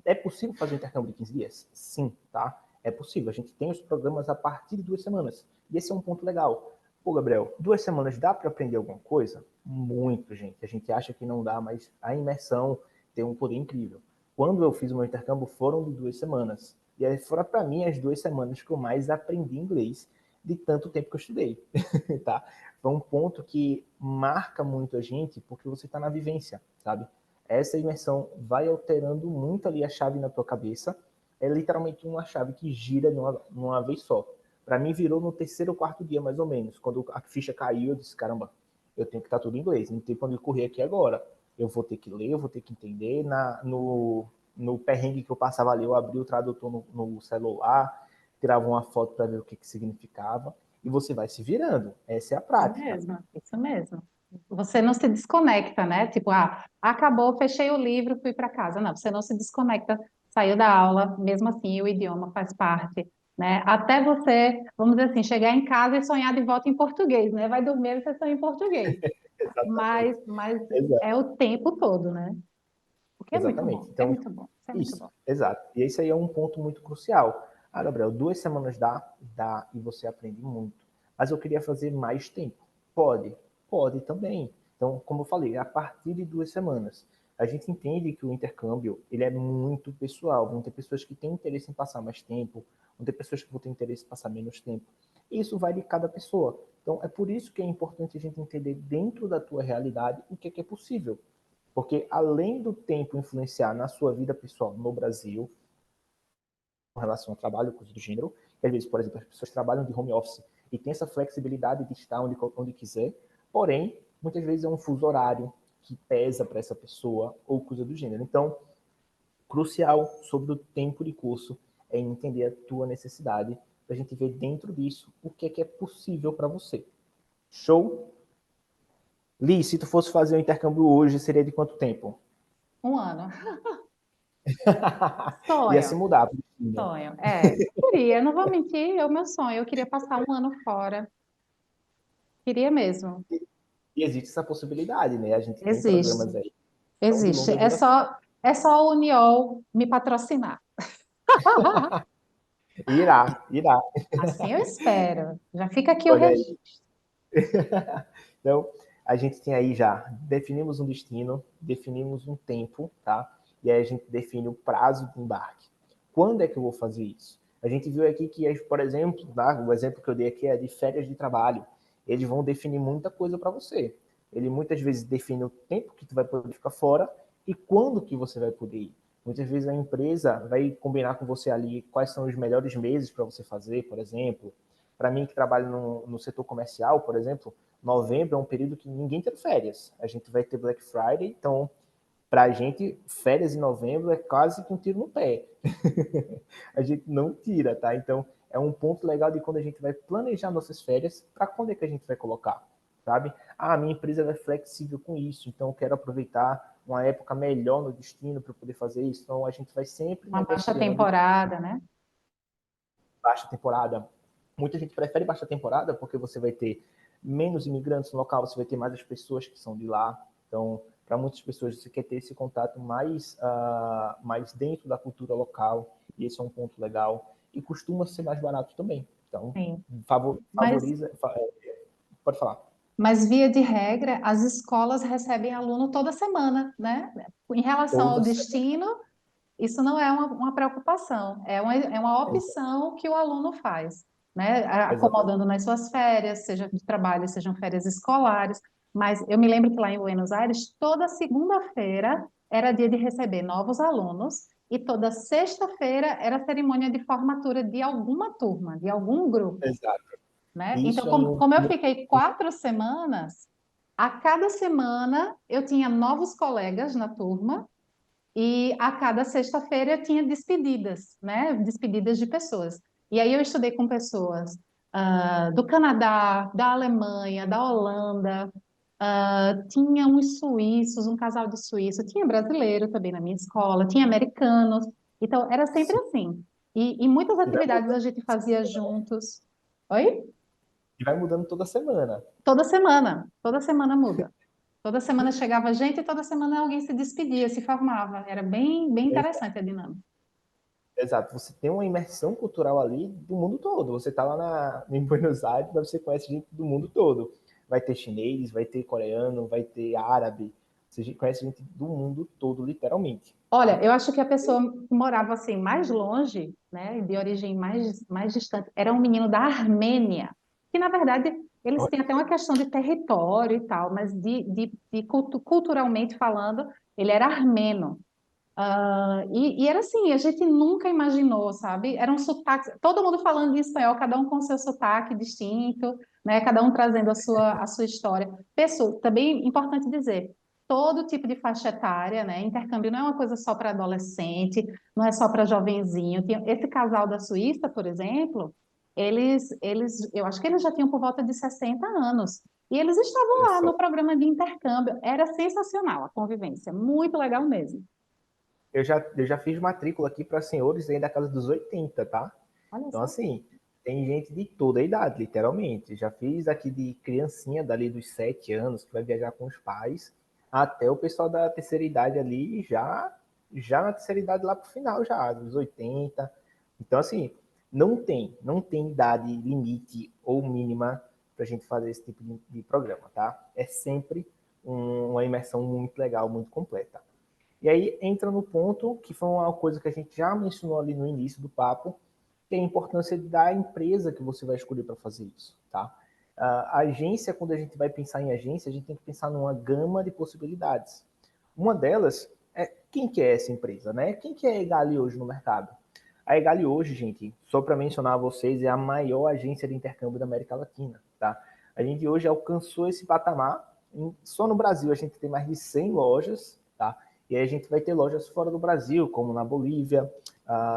É possível fazer um intercâmbio de 15 dias? Sim, tá? É possível. A gente tem os programas a partir de 2 semanas. E esse é um ponto legal. Pô, Gabriel, 2 semanas dá para aprender alguma coisa? Muito, gente. A gente acha que não dá, mas a imersão tem um poder incrível. Quando eu fiz o meu intercâmbio, foram de 2 semanas. E aí foram para mim as 2 semanas que eu mais aprendi inglês de tanto tempo que eu estudei. Tá? Foi um ponto que marca muito a gente porque você está na vivência, sabe? Essa imersão vai alterando muito ali a chave na tua cabeça. É literalmente uma chave que gira numa vez só. Para mim, virou no terceiro ou quarto dia, mais ou menos. Quando a ficha caiu, eu disse: caramba, eu tenho que estar tudo em inglês, não tem para onde correr aqui agora. Eu vou ter que ler, eu vou ter que entender. No perrengue que eu passava ali, eu abri o tradutor no celular, tirava uma foto para ver o que significava. E você vai se virando. Essa é a Isso prática. mesmo, isso mesmo. Você não se desconecta, né? Tipo, acabou, fechei o livro, fui para casa. Não, você não se desconecta, saiu da aula, mesmo assim, o idioma faz parte, né? Até você, vamos dizer assim, chegar em casa e sonhar de volta em português, né? Vai dormir e você sonha em português. Exatamente. Mas Exato. é o tempo todo, né? O que é muito Exatamente. bom, é Então, muito bom, isso é muito isso, bom. exato. E esse aí é um ponto muito crucial. Ah, Gabriel, 2 semanas dá? Dá, e você aprende muito. Mas eu queria fazer mais tempo. Pode? Pode também. Então, como eu falei, a partir de 2 semanas. A gente entende que o intercâmbio ele é muito pessoal. Vão ter pessoas que têm interesse em passar mais tempo, vão ter pessoas que vão ter interesse em passar menos tempo. E isso vai de cada pessoa. Então, é por isso que é importante a gente entender dentro da tua realidade o que é possível. Porque além do tempo influenciar na sua vida pessoal no Brasil, com relação ao trabalho, coisa do gênero, que às vezes, por exemplo, as pessoas trabalham de home office e têm essa flexibilidade de estar onde quiser, porém, muitas vezes é um fuso horário que pesa para essa pessoa ou coisa do gênero. Então, crucial sobre o tempo de curso é entender a tua necessidade para a gente ver dentro disso o que é possível para você. Show? Li, se tu fosse fazer um intercâmbio hoje, seria de quanto tempo? Um ano. Ia se Sonho, mudar para o destino. sonho. É, queria, não vou mentir, é o meu sonho. Eu queria passar um ano fora. Queria mesmo. E existe essa possibilidade, né? A gente tem Existe, programas aí que são de existe. longa duração. É só o Uniol me patrocinar. Irá, irá. Assim eu espero. Já fica aqui o Olha aí. registro. Então, a gente tem aí já, definimos um destino, definimos um tempo, tá? E aí a gente define o prazo do embarque. Quando é que eu vou fazer isso? A gente viu aqui que, por exemplo, tá? O exemplo que eu dei aqui é de férias de trabalho. Eles vão definir muita coisa para você. ele muitas vezes define o tempo que tu vai poder ficar fora e quando que você vai poder ir. Muitas vezes a empresa vai combinar com você ali quais são os melhores meses para você fazer, por exemplo. Para mim, que trabalho no setor comercial, por exemplo, novembro é um período que ninguém tem férias. A gente vai ter Black Friday, então, para a gente, férias em novembro é quase que um tiro no pé. A gente não tira, tá? Então, é um ponto legal de quando a gente vai planejar nossas férias, para quando é que a gente vai colocar, sabe? Ah, minha empresa é flexível com isso, então eu quero aproveitar uma época melhor no destino para poder fazer isso. Então, a gente vai sempre Uma baixa negociando temporada, né? baixa temporada. Muita gente prefere baixa temporada porque você vai ter menos imigrantes no local, você vai ter mais as pessoas que são de lá. Então, para muitas pessoas, você quer ter esse contato mais dentro da cultura local, e esse é um ponto legal. E costuma ser mais barato também. Então, Sim. Mas, favoriza. Pode falar. mas, via de regra, as escolas recebem aluno toda semana, né? Em relação ao Toda semana. destino, isso não é uma preocupação, é uma opção que o aluno faz, né? Exatamente. Acomodando nas suas férias, seja de trabalho, sejam férias escolares. Mas eu me lembro que lá em Buenos Aires, toda segunda-feira era dia de receber novos alunos e toda sexta-feira era cerimônia de formatura de alguma turma, de algum grupo, Exato. né? Então, Isso é como eu fiquei 4 semanas, a cada semana eu tinha novos colegas na turma e a cada sexta-feira eu tinha despedidas, né? Despedidas de pessoas. E aí eu estudei com pessoas do Canadá, da Alemanha, da Holanda, tinha uns suíços, um casal de suíços, tinha brasileiro também na minha escola, tinha americanos. Então era sempre sim, assim. E muitas e vai atividades a mudando, gente fazia juntos. Oi? e vai mudando toda semana. Toda semana muda. Toda semana chegava gente e toda semana alguém se despedia, se formava. Era bem, bem interessante a dinâmica. Exato, você tem uma imersão cultural ali do mundo todo. Você está lá em Buenos Aires, mas você conhece gente do mundo todo. Vai ter chinês, vai ter coreano, vai ter árabe. Você conhece gente do mundo todo, literalmente. Olha, Tá? eu acho que a pessoa que morava assim mais longe, né, de origem mais distante, era um menino da Armênia, que na verdade eles têm até uma questão de território e tal, mas culturalmente falando, ele era armeno. E era assim, a gente nunca imaginou, sabe? Era um sotaque, todo mundo falando em espanhol, cada um com seu sotaque distinto, né? Cada um trazendo a sua história. Pessoa, também importante dizer, todo tipo de faixa etária, né? Intercâmbio não é uma coisa só para adolescente, não é só para jovenzinho. Esse casal da Suíça, por exemplo, eu acho que eles já tinham por volta de 60 anos. E eles estavam Olha lá no só. programa de intercâmbio. Era sensacional a convivência, muito legal mesmo. Eu já fiz matrícula aqui para senhores aí da casa dos 80, tá? Olha Então, só. assim, tem gente de toda a idade, literalmente. Já fiz aqui de criancinha dali dos 7 anos, que vai viajar com os pais, até o pessoal da terceira idade ali, já na terceira idade lá pro final, já, dos 80. Então, assim, não tem idade limite ou mínima para a gente fazer esse tipo de programa, tá? É sempre uma imersão muito legal, muito completa. E aí entra no ponto que foi uma coisa que a gente já mencionou ali no início do papo, que é a importância da empresa que você vai escolher para fazer isso, tá? A agência, quando a gente vai pensar em agência, a gente tem que pensar numa gama de possibilidades. Uma delas é quem que é essa empresa, né? Quem que é a Egali hoje no mercado? A Egali hoje, gente, só para mencionar a vocês, é a maior agência de intercâmbio da América Latina, tá? A gente hoje alcançou esse patamar, só no Brasil a gente tem mais de 100 lojas, tá? E aí a gente vai ter lojas fora do Brasil, como na Bolívia,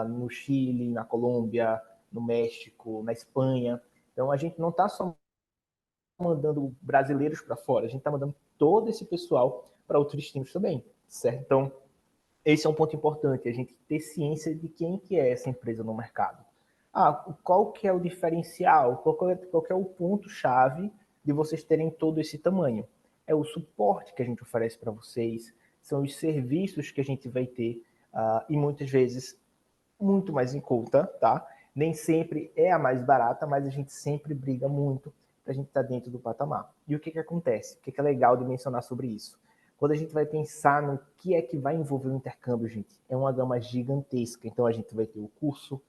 no Chile, na Colômbia, no México, na Espanha. Então a gente não está só mandando brasileiros para fora, a gente está mandando todo esse pessoal para outros destinos também, certo? Então esse é um ponto importante, a gente ter ciência de quem que é essa empresa no mercado. Qual que é o diferencial? Qual que é o ponto-chave de vocês terem todo esse tamanho? É o suporte que a gente oferece para vocês, são os serviços que a gente vai ter, e muitas vezes muito mais em conta, tá? Nem sempre é a mais barata, mas a gente sempre briga muito para a gente estar dentro do patamar. E o que, que acontece? O que, que é legal de mencionar sobre isso? Quando a gente vai pensar no que é que vai envolver o intercâmbio, gente, é uma gama gigantesca. Então a gente vai ter o curso.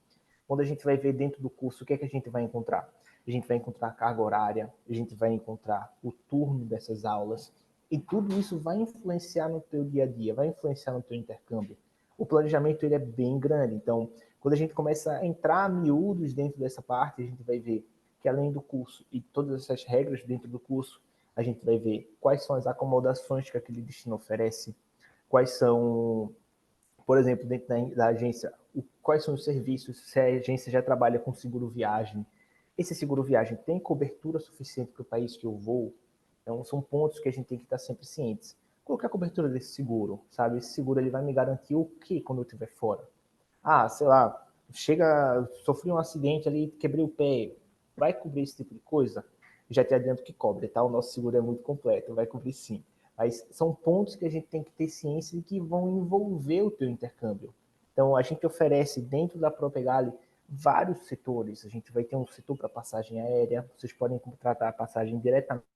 Quando a gente vai ver dentro do curso, o que é que a gente vai encontrar? a gente vai encontrar a carga horária, a gente vai encontrar o turno dessas aulas, e tudo isso vai influenciar no teu dia a dia, vai influenciar no teu intercâmbio. O planejamento ele é bem grande, então quando a gente começa a entrar a miúdos dentro dessa parte, a gente vai ver que além do curso e todas essas regras dentro do curso, a gente vai ver quais são as acomodações que aquele destino oferece, quais são, por exemplo, dentro da agência, quais são os serviços, se a agência já trabalha com seguro viagem, esse seguro viagem tem cobertura suficiente para o país que eu vou? Então, são pontos que a gente tem que estar sempre cientes. Qual que é a cobertura desse seguro? Sabe? Esse seguro ele vai me garantir o que quando eu estiver fora? Ah, sei lá, sofri um acidente ali, quebrei o pé, vai cobrir esse tipo de coisa? Já te adianto que cobre, tá? O nosso seguro é muito completo, vai cobrir sim. Mas são pontos que a gente tem que ter ciência de que vão envolver o teu intercâmbio. Então, a gente oferece dentro da ProPegali vários setores. A gente vai ter um setor para passagem aérea, vocês podem contratar a passagem diretamente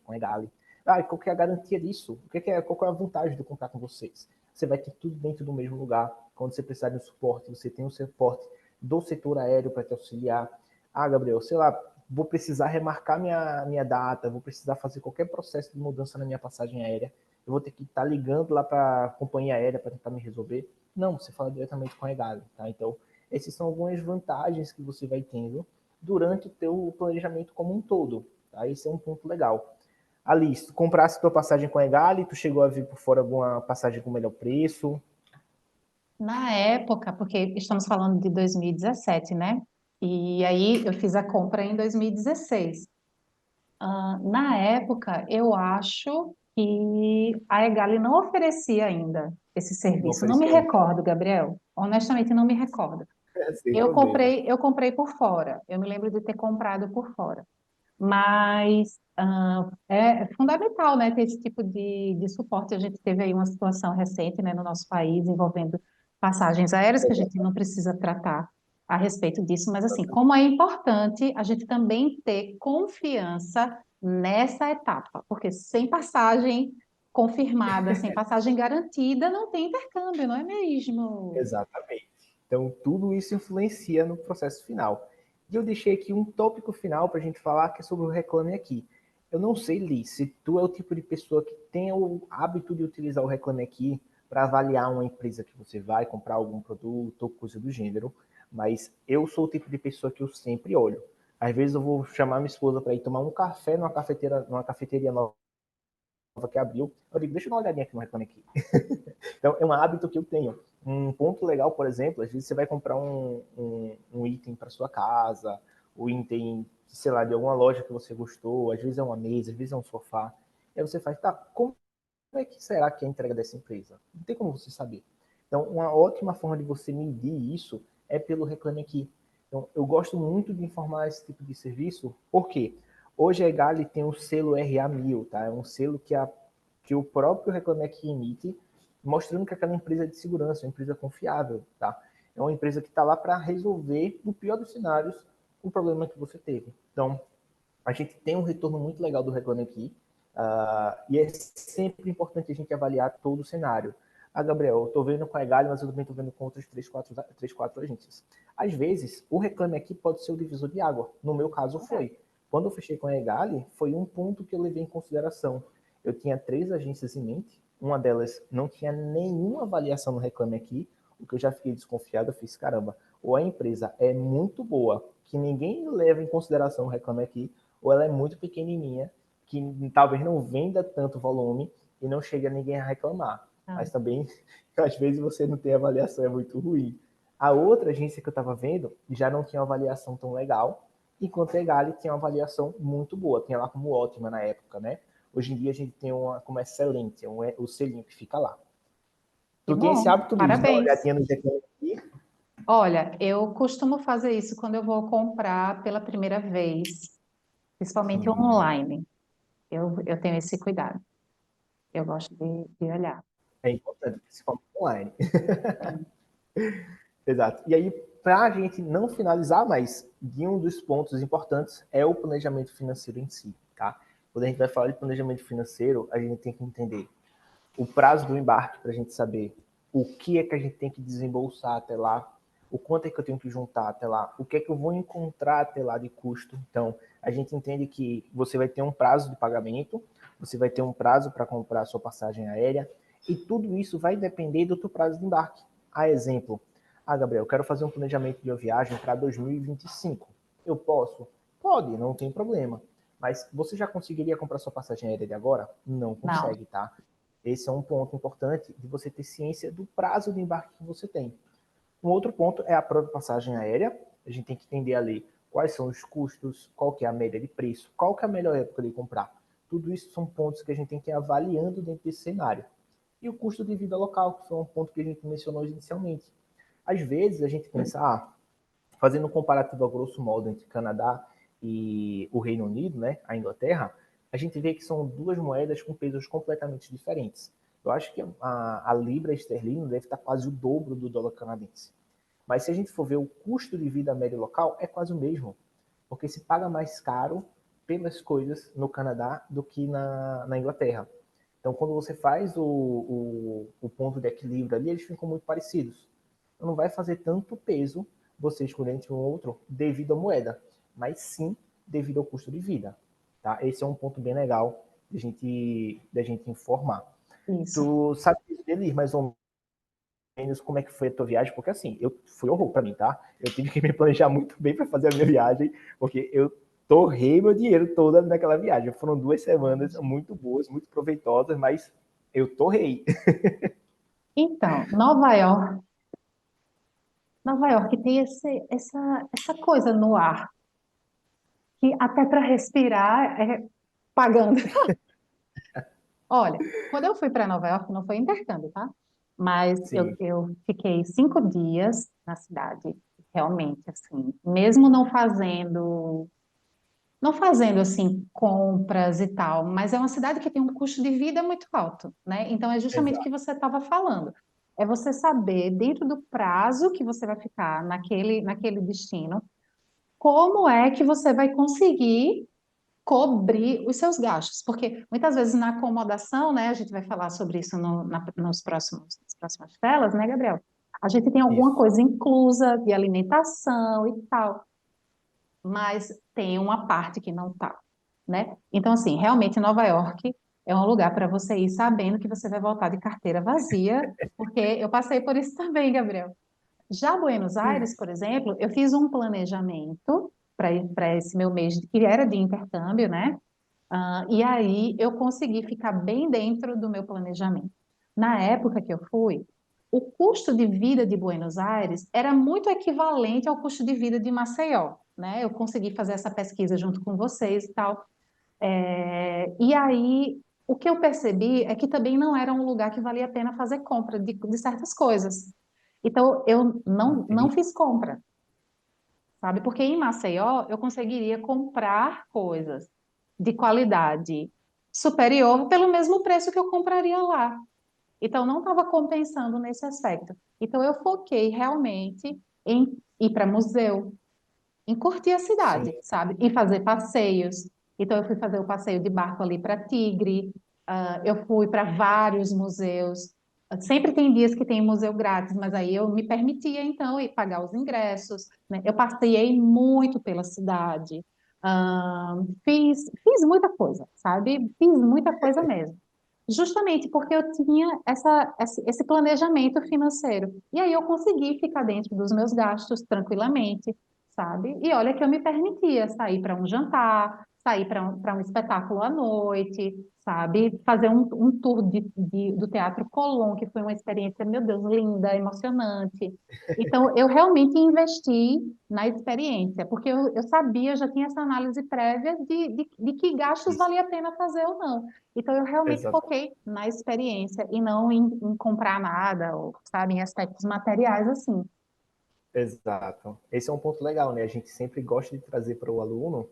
com a Egali. Ah, e qual que é a garantia disso? Qual é a vantagem de contar com vocês? Você vai ter tudo dentro do mesmo lugar. Quando você precisar de um suporte, você tem um suporte do setor aéreo para te auxiliar. Ah, Gabriel, sei lá, vou precisar remarcar minha data, vou precisar fazer qualquer processo de mudança na minha passagem aérea. Eu vou ter que estar ligando lá para a companhia aérea para tentar me resolver. Não, você fala diretamente com a Egali, tá? Então, essas são algumas vantagens que você vai tendo durante o teu planejamento como um todo. Tá? Esse é um ponto legal. Ali, se tu comprasse tua passagem com a Egali, tu chegou a ver por fora alguma passagem com melhor preço? Na época, porque estamos falando de 2017, né? E aí eu fiz a compra em 2016. Na época, eu acho que a Egali não oferecia ainda esse Não serviço. Não me oferecia ainda. recordo, Gabriel. Honestamente, não me recordo. Sem Eu problema. comprei, eu comprei por fora. Eu me lembro de ter comprado por fora. Mas é fundamental, né, ter esse tipo de suporte. A gente teve aí uma situação recente, né, no nosso país envolvendo passagens aéreas, que a gente não precisa tratar a respeito disso, mas assim, como é importante a gente também ter confiança nessa etapa, porque sem passagem confirmada, sem passagem garantida, não tem intercâmbio, não é mesmo? Exatamente. Então, tudo isso influencia no processo final. E eu deixei aqui um tópico final para a gente falar, que é sobre o Reclame Aqui. Eu não sei, Li, se tu é o tipo de pessoa que tem o hábito de utilizar o Reclame Aqui para avaliar uma empresa que você vai comprar algum produto ou coisa do gênero, mas eu sou o tipo de pessoa que eu sempre olho. Às vezes eu vou chamar minha esposa para ir tomar um café numa cafeteria nova que abriu. Eu digo, deixa eu dar uma olhadinha aqui no Reclame Aqui. Então, é um hábito que eu tenho. Um ponto legal, por exemplo, às vezes você vai comprar um item para sua casa, o item, sei lá, de alguma loja que você gostou, às vezes é uma mesa, às vezes é um sofá. Aí você faz, tá, como é que será que é a entrega dessa empresa? Não tem como você saber. Então, uma ótima forma de você medir isso é pelo Reclame Aqui. Então, eu gosto muito de informar esse tipo de serviço, porque hoje a Egali tem o selo RA1000, tá? É um selo que o próprio Reclame Aqui emite, mostrando que aquela empresa é de segurança, é uma empresa confiável, tá? É uma empresa que está lá para resolver, no pior dos cenários, o problema que você teve. Então, a gente tem um retorno muito legal do Reclame Aqui, e é sempre importante a gente avaliar todo o cenário. Ah, Gabriel, eu estou vendo com a Egali, mas eu também estou vendo com outras 3, 4 agências. Às vezes, o Reclame Aqui pode ser o divisor de água. No meu caso, foi. Quando eu fechei com a Egali, foi um ponto que eu levei em consideração. Eu tinha 3 agências em mente, uma delas não tinha nenhuma avaliação no Reclame Aqui, o que eu já fiquei desconfiado, eu fiz, caramba, ou a empresa é muito boa, que ninguém leva em consideração o Reclame Aqui, ou ela é muito pequenininha, que talvez não venda tanto volume e não chega ninguém a reclamar. Ah, Mas também, às vezes, você não tem avaliação, é muito ruim. A outra agência que eu estava vendo já não tinha uma avaliação tão legal, enquanto a Egali tinha uma avaliação muito boa, tinha lá como ótima na época, né? Hoje em dia a gente tem uma como excelente, o selinho que fica lá. que Tu tem esse bom, hábito, Liz, de dar uma parabéns. olhadinha no Reclame Aqui? Olha, eu costumo fazer isso quando eu vou comprar pela primeira vez, principalmente online. Eu tenho esse cuidado. Eu gosto de olhar. É importante, principalmente online. Exato. E aí, para a gente não finalizar, mas de um dos pontos importantes é o planejamento financeiro em si, tá? Quando a gente vai falar de planejamento financeiro, a gente tem que entender o prazo do embarque para a gente saber o que é que a gente tem que desembolsar até lá, o quanto é que eu tenho que juntar até lá, o que é que eu vou encontrar até lá de custo. Então, a gente entende que você vai ter um prazo de pagamento, você vai ter um prazo para comprar a sua passagem aérea, e tudo isso vai depender do teu prazo de embarque. A exemplo, Gabriel, eu quero fazer um planejamento de uma viagem para 2025. Eu posso? Pode, não tem problema. Mas você já conseguiria comprar sua passagem aérea de agora? Não Não. consegue, tá? Esse é um ponto importante de você ter ciência do prazo de embarque que você tem. Um outro ponto é a própria passagem aérea. A gente tem que entender ali quais são os custos, qual que é a média de preço, qual que é a melhor época de comprar. Tudo isso são pontos que a gente tem que ir avaliando dentro desse cenário. E o custo de vida local, que foi um ponto que a gente mencionou inicialmente. Às vezes a gente pensa, fazendo um comparativo a grosso modo entre Canadá e o Reino Unido, né, a Inglaterra, a gente vê que são duas moedas com pesos completamente diferentes. Eu acho que a libra esterlina deve estar quase o dobro do dólar canadense. Mas se a gente for ver o custo de vida médio local, é quase o mesmo. Porque se paga mais caro pelas coisas no Canadá do que na Inglaterra. Então, quando você faz o ponto de equilíbrio ali, eles ficam muito parecidos. Então, não vai fazer tanto peso você escolher entre um ou outro devido à moeda, mas sim devido ao custo de vida. Tá? Esse é um ponto bem legal de a gente informar. Isso. Tu sabe dele mais ou menos como é que foi a tua viagem? Porque assim, foi horror para mim, tá? Eu tive que me planejar muito bem para fazer a minha viagem, porque eu torrei meu dinheiro todo naquela viagem. Foram 2 semanas muito boas, muito proveitosas, mas eu torrei. Então, Nova York tem essa coisa no ar, que até para respirar é pagando. Olha, quando eu fui para Nova York, não foi intercâmbio, tá? Mas Sim, eu fiquei 5 dias na cidade, realmente, assim, mesmo não fazendo assim compras e tal, mas é uma cidade que tem um custo de vida muito alto, né? Então é justamente o que exato. você estava falando. É você saber, dentro do prazo que você vai ficar naquele destino, como é que você vai conseguir cobrir os seus gastos, porque muitas vezes na acomodação, né, a gente vai falar sobre isso nas próximas telas, né, Gabriel? A gente tem alguma Isso. coisa inclusa de alimentação e tal, mas tem uma parte que não tá, né? Então, assim, realmente Nova York é um lugar para você ir sabendo que você vai voltar de carteira vazia, porque eu passei por isso também, Gabriel. Já Buenos Aires, por exemplo, eu fiz um planejamento para esse meu mês, que era de intercâmbio, né? E aí eu consegui ficar bem dentro do meu planejamento. Na época que eu fui, o custo de vida de Buenos Aires era muito equivalente ao custo de vida de Maceió, né? Eu consegui fazer essa pesquisa junto com vocês e tal. E aí o que eu percebi é que também não era um lugar que valia a pena fazer compra de certas coisas. Então eu não Entendi. fiz compra, sabe? Porque em Maceió eu conseguiria comprar coisas de qualidade superior pelo mesmo preço que eu compraria lá. Então não estava compensando nesse aspecto. Então eu foquei realmente em ir para museu, em curtir a Sim, cidade, sabe? E fazer passeios. Então eu fui fazer o passeio de barco ali para Tigre, eu fui para vários museus. Sempre tem dias que tem museu grátis, mas aí eu me permitia então ir pagar os ingressos, né? Eu passeiei muito pela cidade, fiz muita coisa, sabe? Fiz muita coisa mesmo. Justamente porque eu tinha esse planejamento financeiro. E aí eu consegui ficar dentro dos meus gastos tranquilamente, sabe? E olha que eu me permitia sair para um jantar, sair para um espetáculo à noite, sabe? Fazer um tour do Teatro Colón, que foi uma experiência, meu Deus, linda, emocionante. Então, eu realmente investi na experiência, porque eu sabia, eu já tinha essa análise prévia de que gastos isso. valia a pena fazer ou não. Então, eu realmente Exato. foquei na experiência e não em comprar nada, ou, sabe, em aspectos materiais assim. Exato. Esse é um ponto legal, né? A gente sempre gosta de trazer para o aluno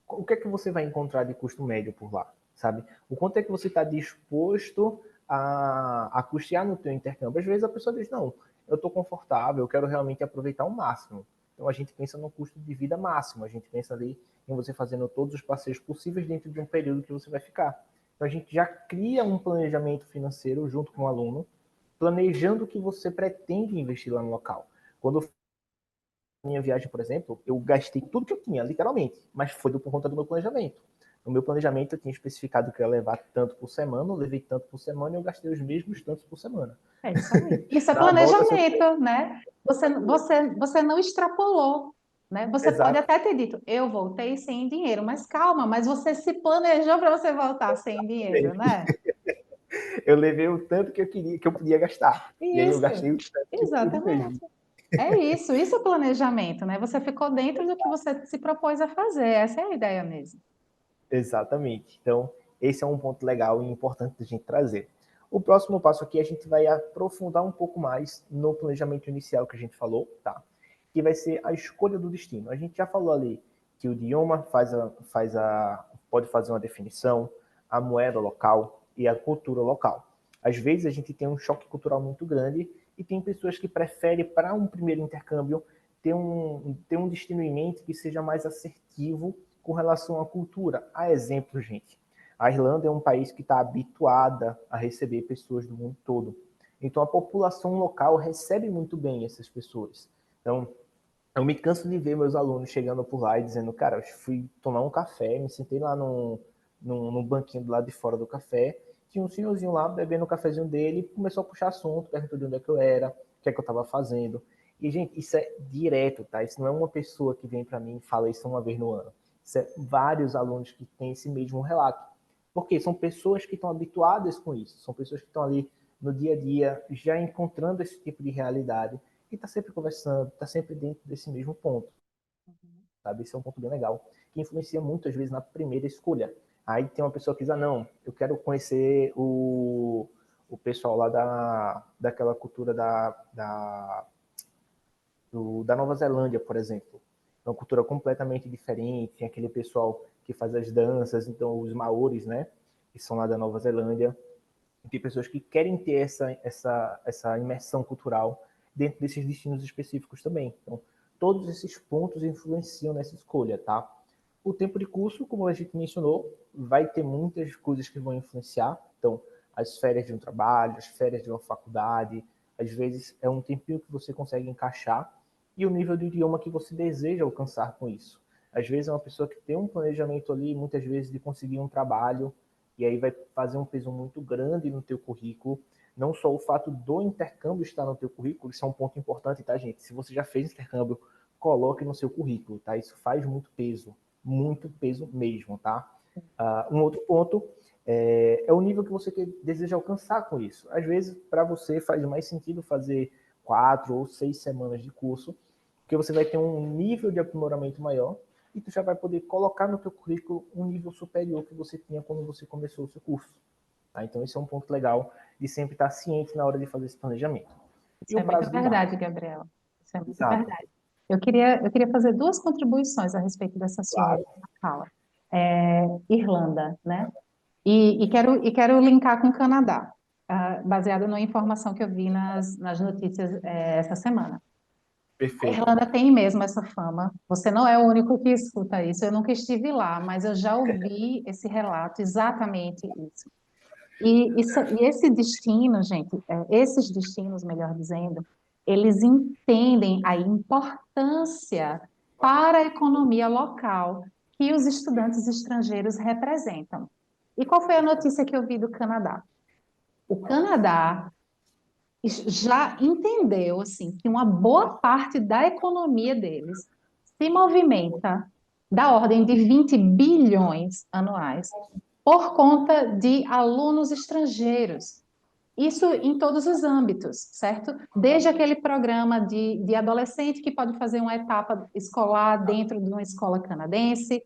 o que é que você vai encontrar de custo médio por lá, sabe? O quanto é que você está disposto a custear no teu intercâmbio. Às vezes a pessoa diz, não, eu estou confortável, eu quero realmente aproveitar o máximo. Então a gente pensa no custo de vida máximo, a gente pensa ali em você fazendo todos os passeios possíveis dentro de um período que você vai ficar. Então a gente já cria um planejamento financeiro junto com o aluno, planejando o que você pretende investir lá no local. Quando minha viagem, por exemplo, eu gastei tudo que eu tinha, literalmente, mas foi por conta do meu planejamento. No meu planejamento, eu tinha especificado que eu ia levar tanto por semana, eu levei tanto por semana e eu gastei os mesmos tantos por semana. É isso aí. Isso é Na volta, se eu... planejamento, né? Você não extrapolou, né? Você pode Exato. até ter dito, eu voltei sem dinheiro, mas calma, mas você se planejou para você voltar sem dinheiro, né? Eu levei o tanto que eu queria, que eu podia gastar. E aí eu Isso, gastei o tanto que pude exatamente. mesmo. É isso é planejamento, né? Você ficou dentro do que você se propôs a fazer, essa é a ideia mesmo. Exatamente. Então, esse é um ponto legal e importante da gente trazer. O próximo passo aqui, a gente vai aprofundar um pouco mais no planejamento inicial que a gente falou, tá? Que vai ser a escolha do destino. A gente já falou ali que o idioma pode fazer uma definição, a moeda local e a cultura local. Às vezes a gente tem um choque cultural muito grande e tem pessoas que preferem, para um primeiro intercâmbio, ter um destino em mente que seja mais assertivo com relação à cultura. A exemplo, gente, a Irlanda é um país que está habituada a receber pessoas do mundo todo. Então, a população local recebe muito bem essas pessoas. Então, eu me canso de ver meus alunos chegando por lá e dizendo, cara, eu fui tomar um café, me sentei lá no banquinho do lado de fora do café, tinha um senhorzinho lá bebendo o cafezinho dele, começou a puxar assunto, perguntou de onde é que eu era, o que é que eu estava fazendo. E, gente, isso é direto, tá? Isso não é uma pessoa que vem para mim e fala isso uma vez no ano. Isso é vários alunos que têm esse mesmo relato. Porque são pessoas que estão habituadas com isso, são pessoas que estão ali no dia a dia já encontrando esse tipo de realidade e está sempre conversando, está sempre dentro desse mesmo ponto, sabe? Esse é um ponto bem legal, que influencia muito, às vezes, na primeira escolha. Aí tem uma pessoa que diz, não, eu quero conhecer o pessoal lá daquela cultura da Nova Zelândia, por exemplo. É uma cultura completamente diferente, tem aquele pessoal que faz as danças, então os maoris, né, que são lá da Nova Zelândia, e tem pessoas que querem ter essa imersão cultural dentro desses destinos específicos também. Então, todos esses pontos influenciam nessa escolha, tá? O tempo de curso, como a gente mencionou, vai ter muitas coisas que vão influenciar. Então, as férias de um trabalho, as férias de uma faculdade, às vezes é um tempinho que você consegue encaixar e o nível de idioma que você deseja alcançar com isso. Às vezes é uma pessoa que tem um planejamento ali, muitas vezes de conseguir um trabalho, e aí vai fazer um peso muito grande no teu currículo. Não só o fato do intercâmbio estar no teu currículo, isso é um ponto importante, tá, gente? Se você já fez intercâmbio, coloque no seu currículo, tá? Isso faz muito peso mesmo, tá? Um outro ponto é o nível que você deseja alcançar com isso. Às vezes, para você, faz mais sentido fazer 4 ou 6 semanas de curso, porque você vai ter um nível de aprimoramento maior e tu já vai poder colocar no teu currículo um nível superior que você tinha quando você começou o seu curso. Tá? Então, esse é um ponto legal de sempre estar ciente na hora de fazer esse planejamento. Isso E é o muito prazo de embarque. verdade, Gabriela. Isso é muito Exato. verdade. Eu queria fazer duas contribuições a respeito dessa sua Claro. última fala. Irlanda, né? E quero linkar com o Canadá, baseada numa informação que eu vi nas notícias essa semana. A Perfeito. Irlanda tem mesmo essa fama. Você não é o único que escuta isso. Eu nunca estive lá, mas eu já ouvi esse relato, exatamente isso. E esse destino, gente, esses destinos, melhor dizendo, eles entendem a importância para a economia local que os estudantes estrangeiros representam. E qual foi a notícia que eu vi do Canadá? O Canadá já entendeu assim que uma boa parte da economia deles se movimenta da ordem de 20 bilhões anuais por conta de alunos estrangeiros. Isso em todos os âmbitos, certo? Desde aquele programa de adolescente que pode fazer uma etapa escolar dentro de uma escola canadense,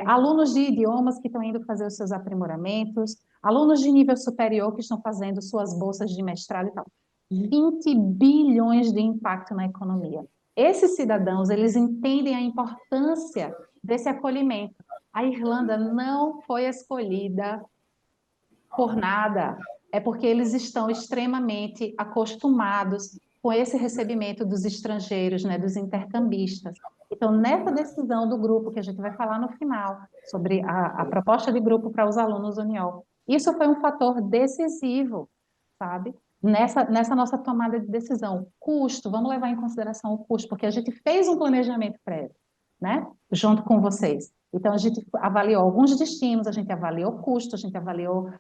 alunos de idiomas que estão indo fazer os seus aprimoramentos, alunos de nível superior que estão fazendo suas bolsas de mestrado e tal. 20 bilhões de impacto na economia. Esses cidadãos, eles entendem a importância desse acolhimento. A Irlanda não foi escolhida por nada, é porque eles estão extremamente acostumados com esse recebimento dos estrangeiros, né, dos intercambistas. Então, nessa decisão do grupo, que a gente vai falar no final, sobre a proposta de grupo para os alunos Uniol, isso foi um fator decisivo, sabe? nessa nossa tomada de decisão. Custo, vamos levar em consideração o custo, porque a gente fez um planejamento prévio, né? Junto com vocês. Então, a gente avaliou alguns destinos, a gente avaliou custo, a gente avaliou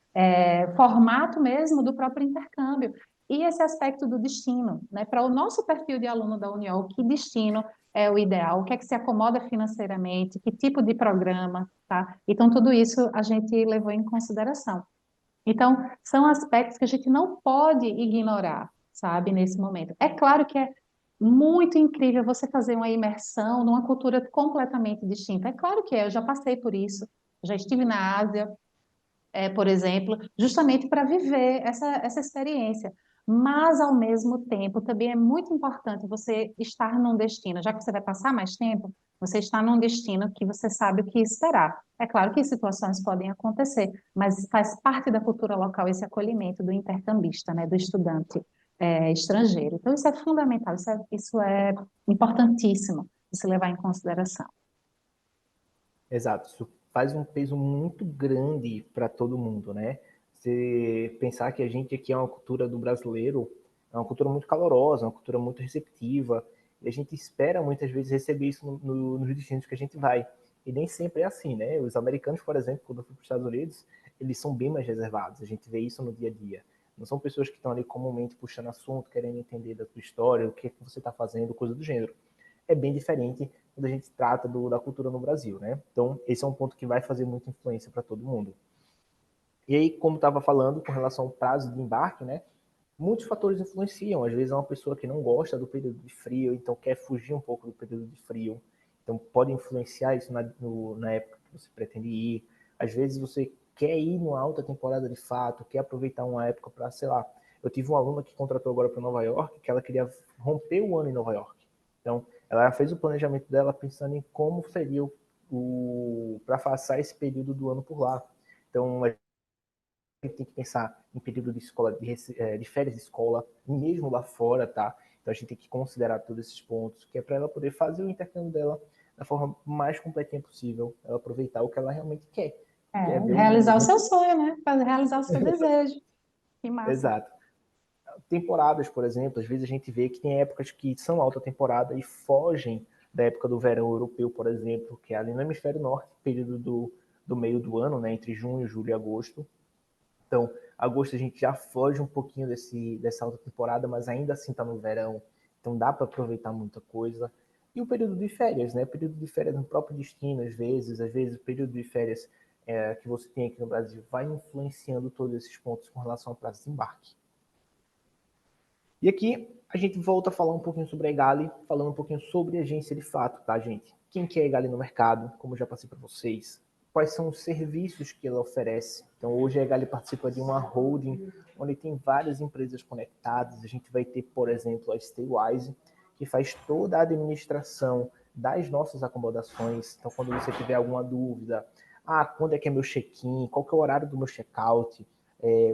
formato mesmo do próprio intercâmbio. E esse aspecto do destino, né? Para o nosso perfil de aluno da Uniol, que destino é o ideal, o que é que se acomoda financeiramente, que tipo de programa, tá? Então, tudo isso a gente levou em consideração. Então, são aspectos que a gente não pode ignorar, sabe, nesse momento. É claro que é muito incrível você fazer uma imersão numa cultura completamente distinta. É claro que é, eu já passei por isso, já estive na Ásia, por exemplo, justamente para viver essa experiência. Mas, ao mesmo tempo, também é muito importante você estar num destino, já que você vai passar mais tempo, você está num destino que você sabe o que esperar. É claro que situações podem acontecer, mas faz parte da cultura local esse acolhimento do intercambista, né, do estudante estrangeiro. Então, isso é fundamental, isso é importantíssimo de se levar em consideração. Exato, isso faz um peso muito grande para todo mundo, né? Você pensar que a gente aqui é uma cultura do brasileiro, é uma cultura muito calorosa, uma cultura muito receptiva, e a gente espera muitas vezes receber isso nos destinos que a gente vai. E nem sempre é assim, né? Os americanos, por exemplo, quando eu fui para os Estados Unidos, eles são bem mais reservados, a gente vê isso no dia a dia. Não são pessoas que estão ali comumente puxando assunto, querendo entender da tua história, o que, é que você está fazendo, coisa do gênero. É bem diferente quando a gente trata da cultura no Brasil, né? Então, esse é um ponto que vai fazer muita influência para todo mundo. E aí, como estava falando, com relação ao prazo de embarque, né? Muitos fatores influenciam. Às vezes é uma pessoa que não gosta do período de frio, então quer fugir um pouco do período de frio. Então, pode influenciar isso na época que você pretende ir. Às vezes você quer ir numa alta temporada de fato, quer aproveitar uma época para, sei lá. Eu tive uma aluna que contratou agora para Nova York, que ela queria romper o ano em Nova York. Então, ela fez o planejamento dela pensando em como seria para passar esse período do ano por lá. Então, a gente tem que pensar em período de escola, de férias de escola, mesmo lá fora, tá? Então, a gente tem que considerar todos esses pontos, que é para ela poder fazer o intercâmbio dela da forma mais completinha possível, ela aproveitar o que ela realmente quer, que é ver o Realizar o mundo. seu sonho, né? Realizar o seu desejo. Que massa. Exato. Temporadas, por exemplo, às vezes a gente vê que tem épocas que são alta temporada e fogem da época do verão europeu, por exemplo, que é ali no hemisfério norte, período do meio do ano, né, entre junho, julho e agosto. Então, agosto a gente já foge um pouquinho dessa alta temporada, mas ainda assim está no verão, então dá para aproveitar muita coisa. E o período de férias, né? O período de férias no próprio destino, às vezes o período de férias que você tem aqui no Brasil vai influenciando todos esses pontos com relação ao prazo de embarque. E aqui a gente volta a falar um pouquinho sobre a Egali, falando um pouquinho sobre a agência de fato, tá, gente? Quem que é a Egali no mercado, como eu já passei para vocês. Quais são os serviços que ela oferece. Então, hoje a Egali participa de uma holding, onde tem várias empresas conectadas. A gente vai ter, por exemplo, a Staywise, que faz toda a administração das nossas acomodações. Então, quando você tiver alguma dúvida, quando é que é meu check-in, qual que é o horário do meu check-out,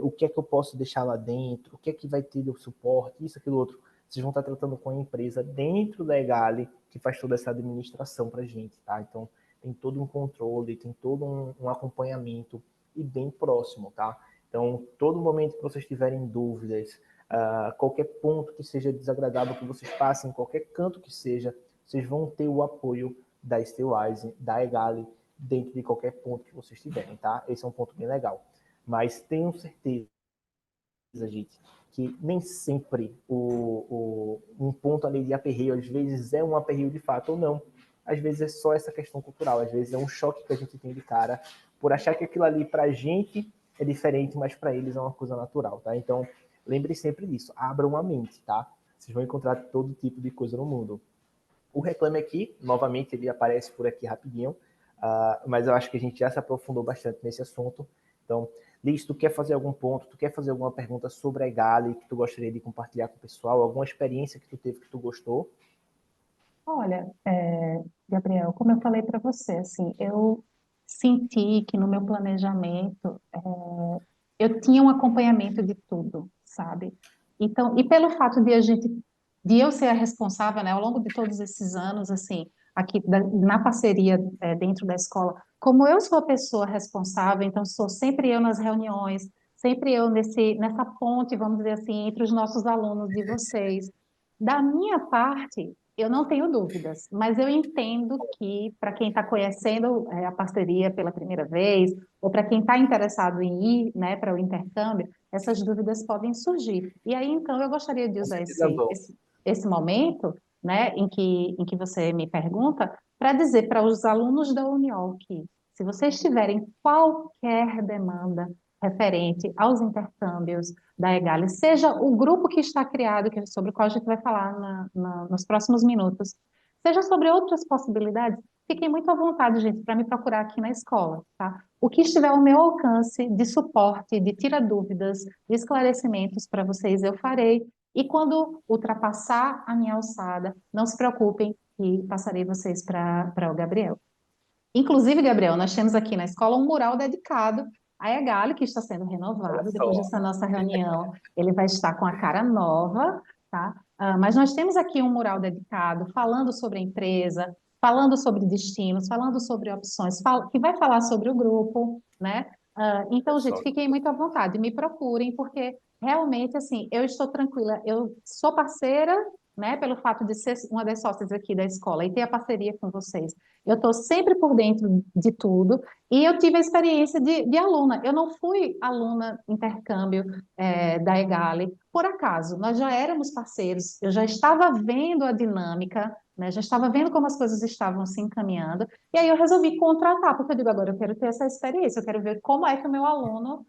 o que é que eu posso deixar lá dentro, o que é que vai ter de suporte, isso, aquilo, outro. Vocês vão estar tratando com a empresa dentro da Egali, que faz toda essa administração para a gente, tá? Então, tem todo um controle, tem todo um acompanhamento e bem próximo, tá? Então, todo momento que vocês tiverem dúvidas, qualquer ponto que seja desagradável que vocês passem, qualquer canto que seja, vocês vão ter o apoio da Stillwise, da Egali, dentro de qualquer ponto que vocês tiverem, tá? Esse é um ponto bem legal. Mas tenham certeza, gente, que nem sempre um ponto ali de aperreio, às vezes é um aperreio de fato ou não. Às vezes é só essa questão cultural, às vezes é um choque que a gente tem de cara por achar que aquilo ali pra gente é diferente, mas para eles é uma coisa natural, tá? Então, lembre sempre disso, abram a mente, tá? Vocês vão encontrar todo tipo de coisa no mundo. O Reclame Aqui, novamente, ele aparece por aqui rapidinho, mas eu acho que a gente já se aprofundou bastante nesse assunto. Então, Liz, tu quer fazer algum ponto, tu quer fazer alguma pergunta sobre a Egali que tu gostaria de compartilhar com o pessoal, alguma experiência que tu teve que tu gostou? Olha, Gabriel, como eu falei para você, assim, eu senti que no meu planejamento eu tinha um acompanhamento de tudo, sabe? Então, e pelo fato de eu ser a responsável, né, ao longo de todos esses anos, assim, aqui na parceria dentro da escola, como eu sou a pessoa responsável, então sou sempre eu nas reuniões, sempre eu nessa ponte, vamos dizer assim, entre os nossos alunos e vocês. Da minha parte, eu não tenho dúvidas, mas eu entendo que para quem está conhecendo a parceria pela primeira vez, ou para quem está interessado em ir, né, para o intercâmbio, essas dúvidas podem surgir. E aí, então, eu gostaria de Com usar certeza vão. esse momento, né, em que você me pergunta, para dizer para os alunos da Uniol que, se vocês tiverem qualquer demanda referente aos intercâmbios da EGALI, seja o grupo que está criado, sobre o qual a gente vai falar nos próximos minutos, seja sobre outras possibilidades, fiquem muito à vontade, gente, para me procurar aqui na escola, tá? O que estiver ao meu alcance de suporte, de tira dúvidas, de esclarecimentos para vocês, eu farei. E quando ultrapassar a minha alçada, não se preocupem que passarei vocês para o Gabriel. Inclusive, Gabriel, nós temos aqui na escola um mural dedicado à EGALI, que está sendo Olha renovado. Depois só. dessa nossa reunião, ele vai estar com a cara nova, tá? Mas nós temos aqui um mural dedicado, falando sobre a empresa, falando sobre destinos, falando sobre opções, que vai falar sobre o grupo, né? Olha Então, gente, só. fiquem muito à vontade, me procurem, porque realmente, assim, eu estou tranquila, eu sou parceira, né, pelo fato de ser uma das sócias aqui da escola e ter a parceria com vocês. Eu estou sempre por dentro de tudo e eu tive a experiência de aluna. Eu não fui aluna intercâmbio da EGALI por acaso. Nós já éramos parceiros, eu já estava vendo a dinâmica, né, já estava vendo como as coisas estavam se encaminhando, e aí eu resolvi contratar, porque eu digo, agora eu quero ter essa experiência, eu quero ver como é que o meu aluno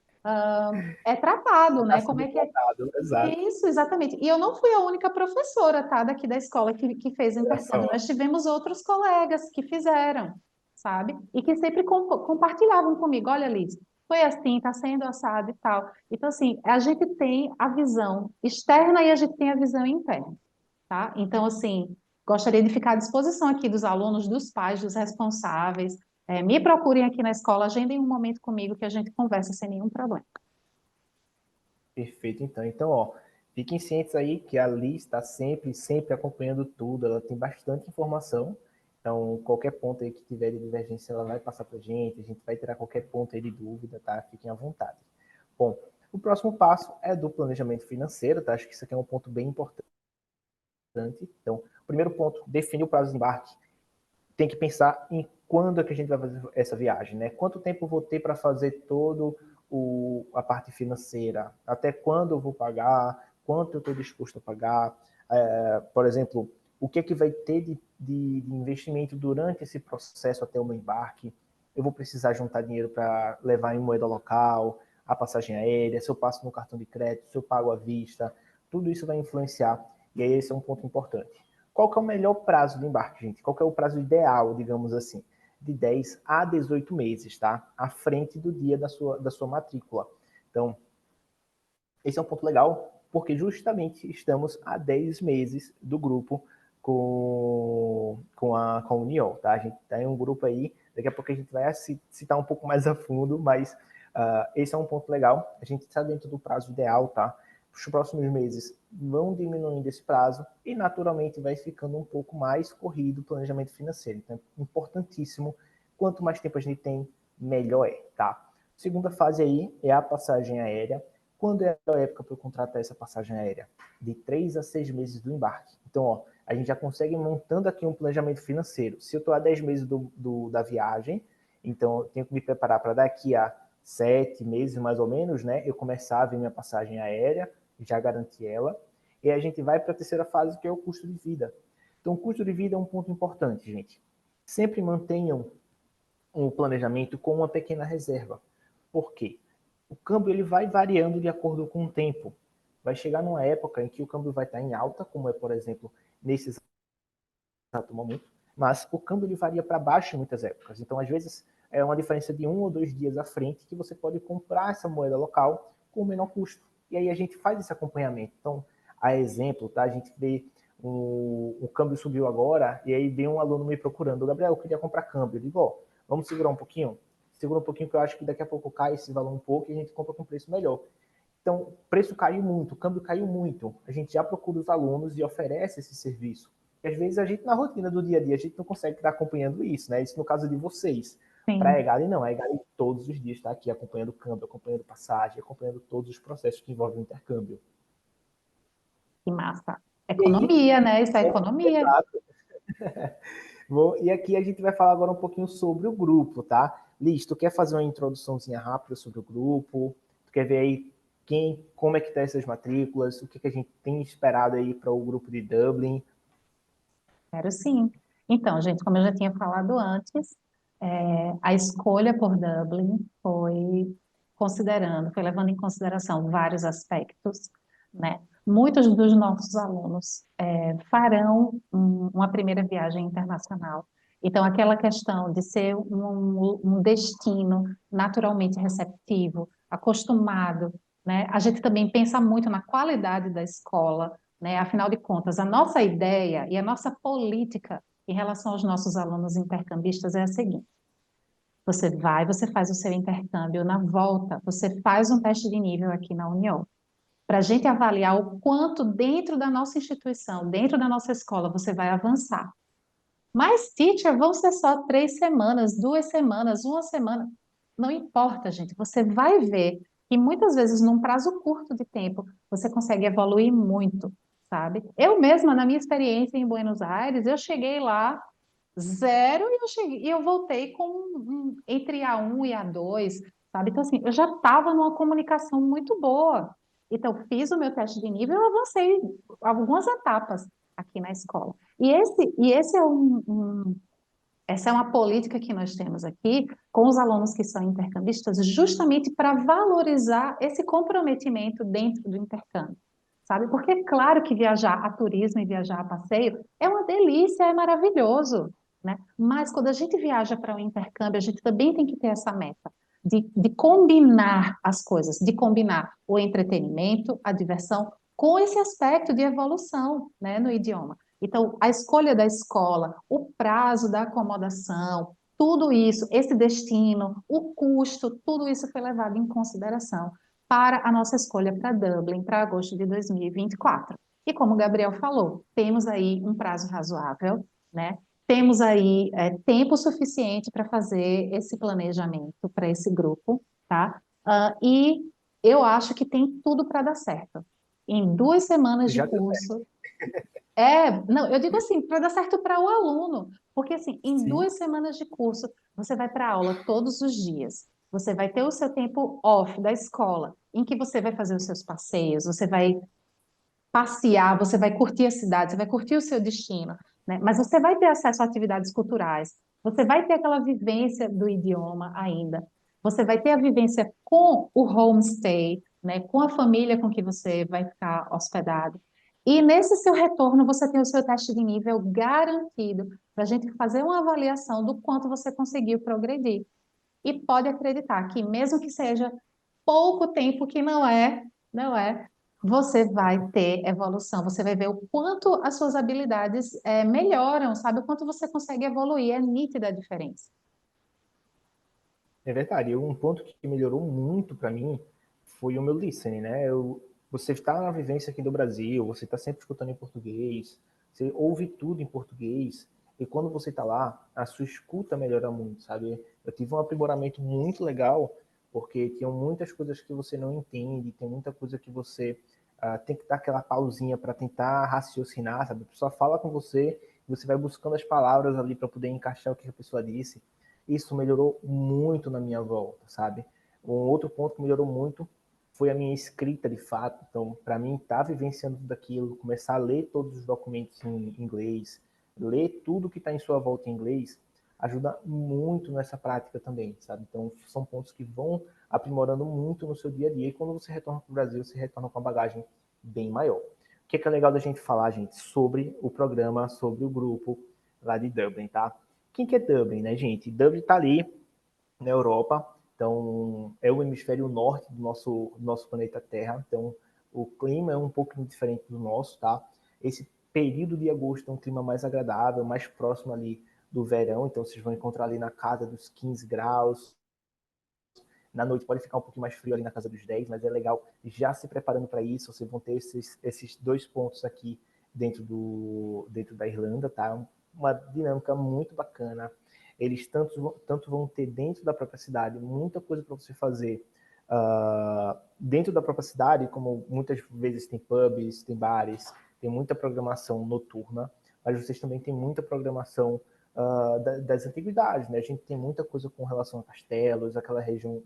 é tratado, Está né? Como sendo é que é tratado, exato. isso, exatamente. E eu não fui a única professora, tá, daqui da escola que fez Olha intercâmbio. só. Nós tivemos outros colegas que fizeram, sabe? E que sempre compartilhavam comigo, olha, Liz, foi assim, está sendo assado e tal. Então, assim, a gente tem a visão externa e a gente tem a visão interna, tá? Então, assim, gostaria de ficar à disposição aqui dos alunos, dos pais, dos responsáveis. Me procurem aqui na escola, agendem um momento comigo que a gente conversa sem nenhum problema. Perfeito, então. Então, ó, fiquem cientes aí que a Liz está sempre, sempre acompanhando tudo, ela tem bastante informação. Então, qualquer ponto aí que tiver de divergência, ela vai passar para a gente vai tirar qualquer ponto aí de dúvida, tá? Fiquem à vontade. Bom, o próximo passo é do planejamento financeiro, tá? Acho que isso aqui é um ponto bem importante. Então, primeiro ponto, definir o prazo de embarque. Tem que pensar em quando é que a gente vai fazer essa viagem, né? Quanto tempo eu vou ter para fazer todo a parte financeira? Até quando eu vou pagar? Quanto eu estou disposto a pagar? Por exemplo, o que é que vai ter de investimento durante esse processo até o meu embarque? Eu vou precisar juntar dinheiro para levar em moeda local, a passagem aérea, se eu passo no cartão de crédito, se eu pago à vista, tudo isso vai influenciar. E aí esse é um ponto importante. Qual que é o melhor prazo de embarque, gente? Qual que é o prazo ideal, digamos assim? De 10 a 18 meses, tá? À frente do dia da sua matrícula. Então, esse é um ponto legal, porque justamente estamos a 10 meses do grupo com a União, tá? A gente tem um grupo aí, daqui a pouco a gente vai citar um pouco mais a fundo, mas esse é um ponto legal. A gente está dentro do prazo ideal, tá? Os próximos meses vão diminuindo esse prazo e naturalmente vai ficando um pouco mais corrido o planejamento financeiro. Então é importantíssimo, quanto mais tempo a gente tem, melhor é, tá? Segunda fase aí é a passagem aérea. Quando é a época para eu contratar essa passagem aérea? De 3 a 6 meses do embarque. Então, ó, a gente já consegue montando aqui um planejamento financeiro. Se eu estou a 10 meses da viagem, então eu tenho que me preparar para daqui a 7 meses, mais ou menos, né? Eu começar a ver minha passagem aérea, já garantir ela. E a gente vai para a terceira fase, que é o custo de vida. Então, o custo de vida é um ponto importante, gente. Sempre mantenham um planejamento com uma pequena reserva. Por quê? O câmbio ele vai variando de acordo com o tempo. Vai chegar numa época em que o câmbio vai estar em alta, como é, por exemplo, nesse exato momento, mas o câmbio ele varia para baixo em muitas épocas. Então, às vezes, é uma diferença de 1 ou 2 dias à frente que você pode comprar essa moeda local com menor custo. E aí a gente faz esse acompanhamento. Então, a exemplo, tá? A gente vê o câmbio subiu agora, e aí vem um aluno me procurando, Gabriel, eu queria comprar câmbio. Eu digo, ó, vamos segurar um pouquinho? Segura um pouquinho que eu acho que daqui a pouco cai esse valor um pouco e a gente compra com preço melhor. Então, o preço caiu muito, o câmbio caiu muito. A gente já procura os alunos e oferece esse serviço. E às vezes a gente, na rotina do dia a dia, a gente não consegue estar acompanhando isso, né? Isso no caso de vocês. Para a sim, EGALI, não. A EGALI todos os dias está aqui acompanhando o câmbio, acompanhando passagem, acompanhando todos os processos que envolvem o intercâmbio. que massa. E aí, Economia, né? Isso é economia. exato. E aqui a gente vai falar agora um pouquinho sobre o grupo, tá? Liz, tu quer fazer uma introduçãozinha rápida sobre o grupo? Tu quer ver aí como é que tá essas matrículas? O que a gente tem esperado aí para o grupo de Dublin? Quero sim. Então, gente, como eu já tinha falado antes, a escolha por Dublin foi levando em consideração vários aspectos, né? Muitos dos nossos alunos farão uma primeira viagem internacional. Então, aquela questão de ser um destino naturalmente receptivo, acostumado, né? A gente também pensa muito na qualidade da escola, né? Afinal de contas, a nossa ideia e a nossa política em relação aos nossos alunos intercambistas é a seguinte: você faz o seu intercâmbio, na volta, você faz um teste de nível aqui na União, para a gente avaliar o quanto dentro da nossa instituição, dentro da nossa escola, você vai avançar. Mas, teacher, vão ser só 3 semanas, 2 semanas, uma semana. Não importa, gente. Você vai ver que muitas vezes, num prazo curto de tempo, você consegue evoluir muito, sabe? Eu mesma, na minha experiência em Buenos Aires, eu cheguei lá zero e eu voltei com entre A1 e A2, sabe? Então, assim, eu já estava numa comunicação muito boa. Então, fiz o meu teste de nível, eu avancei algumas etapas aqui na escola. E esse é essa é uma política que nós temos aqui com os alunos que são intercambistas, justamente para valorizar esse comprometimento dentro do intercâmbio, sabe? Porque é claro que viajar a turismo e viajar a passeio é uma delícia, é maravilhoso, né? Mas quando a gente viaja para um intercâmbio, a gente também tem que ter essa meta de combinar as coisas, de combinar o entretenimento, a diversão, com esse aspecto de evolução, né, no idioma. Então, a escolha da escola, o prazo da acomodação, tudo isso, esse destino, o custo, tudo isso foi levado em consideração para a nossa escolha para Dublin para agosto de 2024. E como o Gabriel falou, temos aí um prazo razoável, né? Temos aí tempo suficiente para fazer esse planejamento para esse grupo, tá? E eu acho que tem tudo para dar certo. Em 2 semanas de Já deu certo. curso, não, eu digo assim, para dar certo para o aluno, porque assim, em Sim. 2 semanas de curso, você vai para aula todos os dias, você vai ter o seu tempo off da escola, em que você vai fazer os seus passeios, você vai passear, você vai curtir a cidade, você vai curtir o seu destino, né? Mas você vai ter acesso a atividades culturais, você vai ter aquela vivência do idioma ainda, você vai ter a vivência com o homestay, né? Com a família com que você vai ficar hospedado. E nesse seu retorno, você tem o seu teste de nível garantido para a gente fazer uma avaliação do quanto você conseguiu progredir. E pode acreditar que, mesmo que seja pouco tempo, que não é, você vai ter evolução, você vai ver o quanto as suas habilidades melhoram, sabe? O quanto você consegue evoluir, é nítida a diferença. É verdade. Um ponto que melhorou muito para mim foi o meu listening, né? Você está na vivência aqui do Brasil, você está sempre escutando em português, você ouve tudo em português, e quando você está lá, a sua escuta melhora muito, sabe? Eu tive um aprimoramento muito legal, porque tinham muitas coisas que você não entende, tem muita coisa que você tem que dar aquela pausinha para tentar raciocinar, sabe? A pessoa fala com você, e você vai buscando as palavras ali para poder encaixar o que a pessoa disse. Isso melhorou muito na minha volta, sabe? Um outro ponto que melhorou muito foi a minha escrita de fato. Então, para mim, estar tá vivenciando tudo aquilo, começar a ler todos os documentos em inglês, ler tudo que está em sua volta em inglês, ajuda muito nessa prática também, sabe? Então, são pontos que vão aprimorando muito no seu dia a dia. E quando você retorna para o Brasil, você retorna com uma bagagem bem maior. O que é legal da gente falar, gente, sobre o programa, sobre o grupo lá de Dublin, tá? Quem que é Dublin, né, gente? Dublin está ali na Europa, então é o hemisfério norte do nosso planeta Terra, então o clima é um pouquinho diferente do nosso, tá? Esse período de agosto é um clima mais agradável, mais próximo ali do verão, então vocês vão encontrar ali na casa dos 15 graus. Na noite pode ficar um pouquinho mais frio ali na casa dos 10, mas é legal já se preparando para isso. Vocês vão ter esses dois pontos aqui dentro da Irlanda, tá? Uma dinâmica muito bacana. eles tanto vão ter dentro da própria cidade muita coisa para você fazer dentro da própria cidade, como muitas vezes tem pubs, tem bares, tem muita programação noturna, mas vocês também têm muita programação das antiguidades, né? A gente tem muita coisa com relação a castelos, aquela região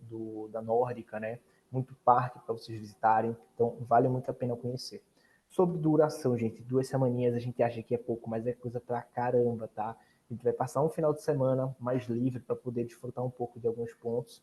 da Nórdica, né? Muito parque para vocês visitarem, então vale muito a pena conhecer. Sobre duração, gente, 2 semaninhas a gente acha que é pouco, mas é coisa pra caramba, tá? A gente vai passar um final de semana mais livre para poder desfrutar um pouco de alguns pontos.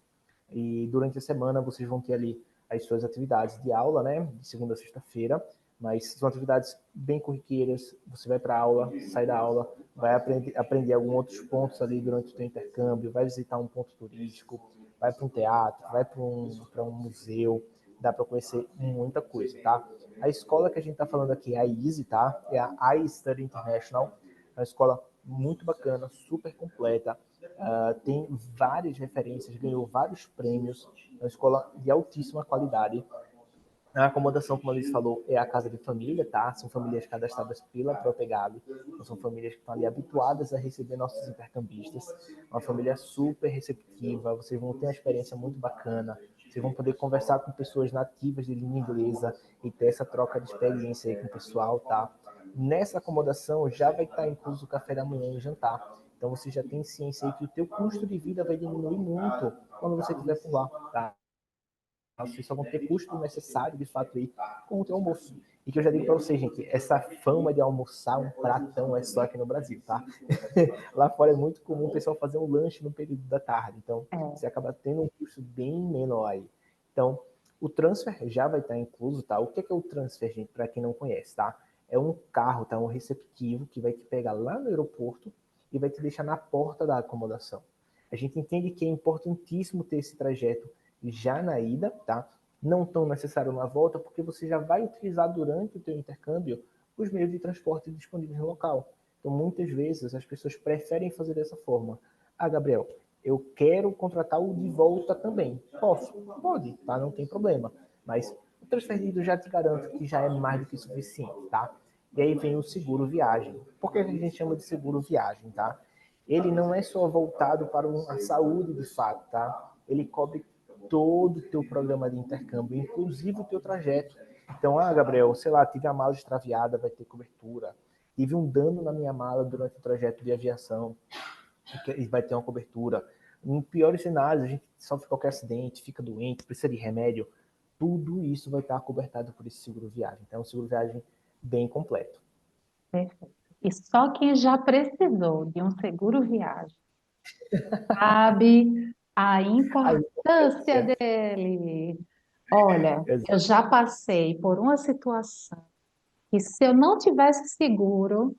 E durante a semana vocês vão ter ali as suas atividades de aula, né? De segunda a sexta-feira, mas são atividades bem corriqueiras. Você vai para a aula, sai da aula, vai aprender alguns outros pontos ali durante o seu intercâmbio, vai visitar um ponto turístico, vai para um teatro, vai para um museu, dá para conhecer muita coisa, tá? A escola que a gente está falando aqui é a EASY, tá? É a iStudy International, é uma escola muito bacana, super completa, tem várias referências, ganhou vários prêmios, é uma escola de altíssima qualidade. A acomodação, como a Liz falou, é a casa de família, tá? São famílias cadastradas pela própria Gabi, então são famílias que estão ali habituadas a receber nossos intercambistas. Uma família super receptiva, vocês vão ter uma experiência muito bacana, vocês vão poder conversar com pessoas nativas de língua inglesa e ter essa troca de experiência aí com o pessoal, tá? Nessa acomodação já vai estar incluso o café da manhã e o jantar. Então você já tem ciência aí que o teu custo de vida vai diminuir muito quando você estiver por lá, tá? Vocês só vão ter custo necessário, de fato, aí com o teu almoço. E que eu já digo para vocês, gente, essa fama de almoçar um pratão é só aqui no Brasil, tá? Lá fora é muito comum o pessoal fazer um lanche no período da tarde. Então, É, você acaba tendo um custo bem menor aí. Então, o transfer já vai estar incluso, tá? O que é o transfer, gente, para quem não conhece, tá? É um carro, tá? Um receptivo que vai te pegar lá no aeroporto e vai te deixar na porta da acomodação. A gente entende que é importantíssimo ter esse trajeto já na ida, tá? Não tão necessário na volta, porque você já vai utilizar durante o teu intercâmbio os meios de transporte disponíveis no local. Então, muitas vezes, as pessoas preferem fazer dessa forma. Ah, Gabriel, eu quero contratar o de volta também. Posso? Pode, tá? Não tem problema. Mas o transferido já te garanto que já é mais do que suficiente, tá? E aí vem o seguro viagem. Por que a gente chama de seguro viagem, tá? Ele não é só voltado para a saúde de fato, tá? Ele cobre todo o teu programa de intercâmbio, inclusive o teu trajeto. Então, Gabriel, sei lá, tive a mala extraviada, vai ter cobertura. Tive um dano na minha mala durante o trajeto de aviação, e vai ter uma cobertura. Em piores cenários, a gente sofre qualquer acidente, fica doente, precisa de remédio. Tudo isso vai estar cobertado por esse seguro viagem. Então, é um seguro viagem bem completo. perfeito. E só quem já precisou de um seguro viagem sabe a A importância importância. dele. Olha, eu Exato. já passei por uma situação que se eu não tivesse seguro,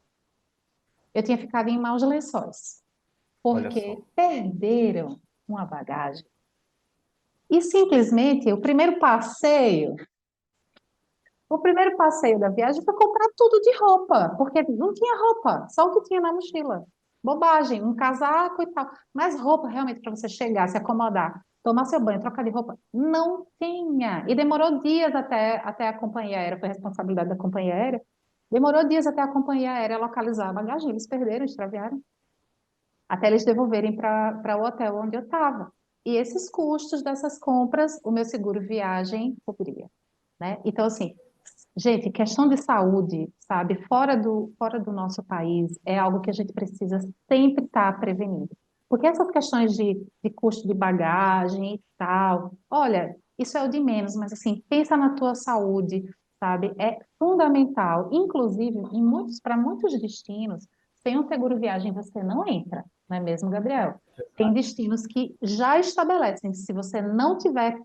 eu tinha ficado em maus lençóis, Olha só. porque perderam uma bagagem. E simplesmente o primeiro passeio da viagem foi comprar tudo de roupa, porque não tinha roupa, só o que tinha na mochila. Bobagem, um casaco e tal. Mas roupa realmente para você chegar, se acomodar, tomar seu banho, trocar de roupa, não tinha. E demorou dias até a companhia aérea, foi responsabilidade da companhia aérea, demorou dias até a companhia aérea localizar a bagagem, eles perderam, extraviaram, até eles devolverem para o hotel onde eu estava. E esses custos dessas compras, o meu seguro viagem cobria, né? Então, assim, gente, questão de saúde, sabe, fora do nosso país, é algo que a gente precisa sempre estar prevenido. Porque essas questões de custo de bagagem e tal, olha, isso é o de menos, mas assim, pensa na tua saúde, sabe? É fundamental. Inclusive, para muitos destinos, sem um seguro viagem você não entra, não é mesmo, Gabriel? Tem destinos que já estabelecem que se você não tiver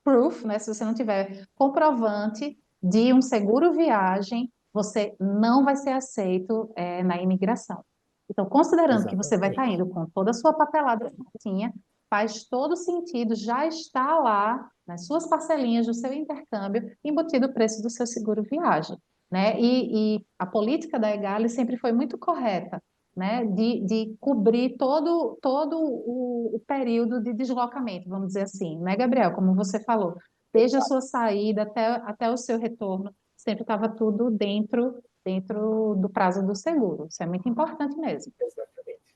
proof, né? Se você não tiver comprovante de um seguro viagem, você não vai ser aceito na imigração. Então, considerando que você vai estar Exatamente. indo com toda a sua papelada certinha, faz todo sentido, já está lá nas suas parcelinhas do seu intercâmbio, embutido o preço do seu seguro viagem, né? E a política da Egali sempre foi muito correta, né, de cobrir todo o período de deslocamento, vamos dizer assim, né, Gabriel? Como você falou, desde a sua saída até o seu retorno, sempre estava tudo dentro do prazo do seguro. Isso é muito importante mesmo. Exatamente.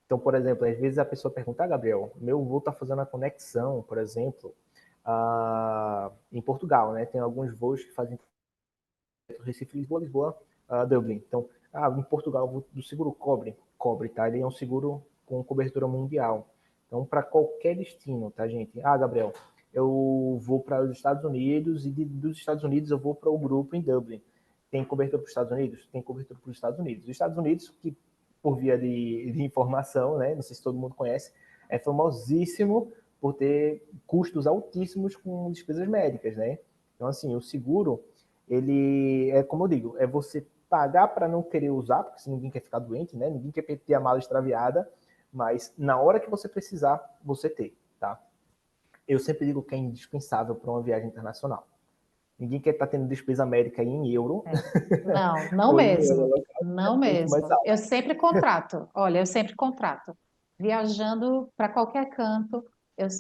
Então, por exemplo, às vezes a pessoa pergunta, Gabriel, meu voo está fazendo a conexão, por exemplo, em Portugal, né? Tem alguns voos que fazem Recife, Lisboa, Lisboa, Dublin. Então, em Portugal, o voo do seguro cobre, tá? Ele é um seguro com cobertura mundial. Então, para qualquer destino, tá, gente? Gabriel, eu vou para os Estados Unidos e dos Estados Unidos eu vou para o grupo em Dublin. Tem cobertura para os Estados Unidos? Tem cobertura para os Estados Unidos. Os Estados Unidos, que por via de informação, né? Não sei se todo mundo conhece, é famosíssimo por ter custos altíssimos com despesas médicas, né? Então, assim, o seguro, ele é como eu digo, é você pagar para não querer usar, porque se ninguém quer ficar doente, né? Ninguém quer ter a mala extraviada, mas na hora que você precisar, você ter, tá? Eu sempre digo que é indispensável para uma viagem internacional. Ninguém quer estar tendo despesa médica em euro É. Não, não ou em moeda mesmo, local, não é muito mais mesmo. alto. Eu sempre contrato, olha, eu sempre contrato. Viajando para qualquer canto,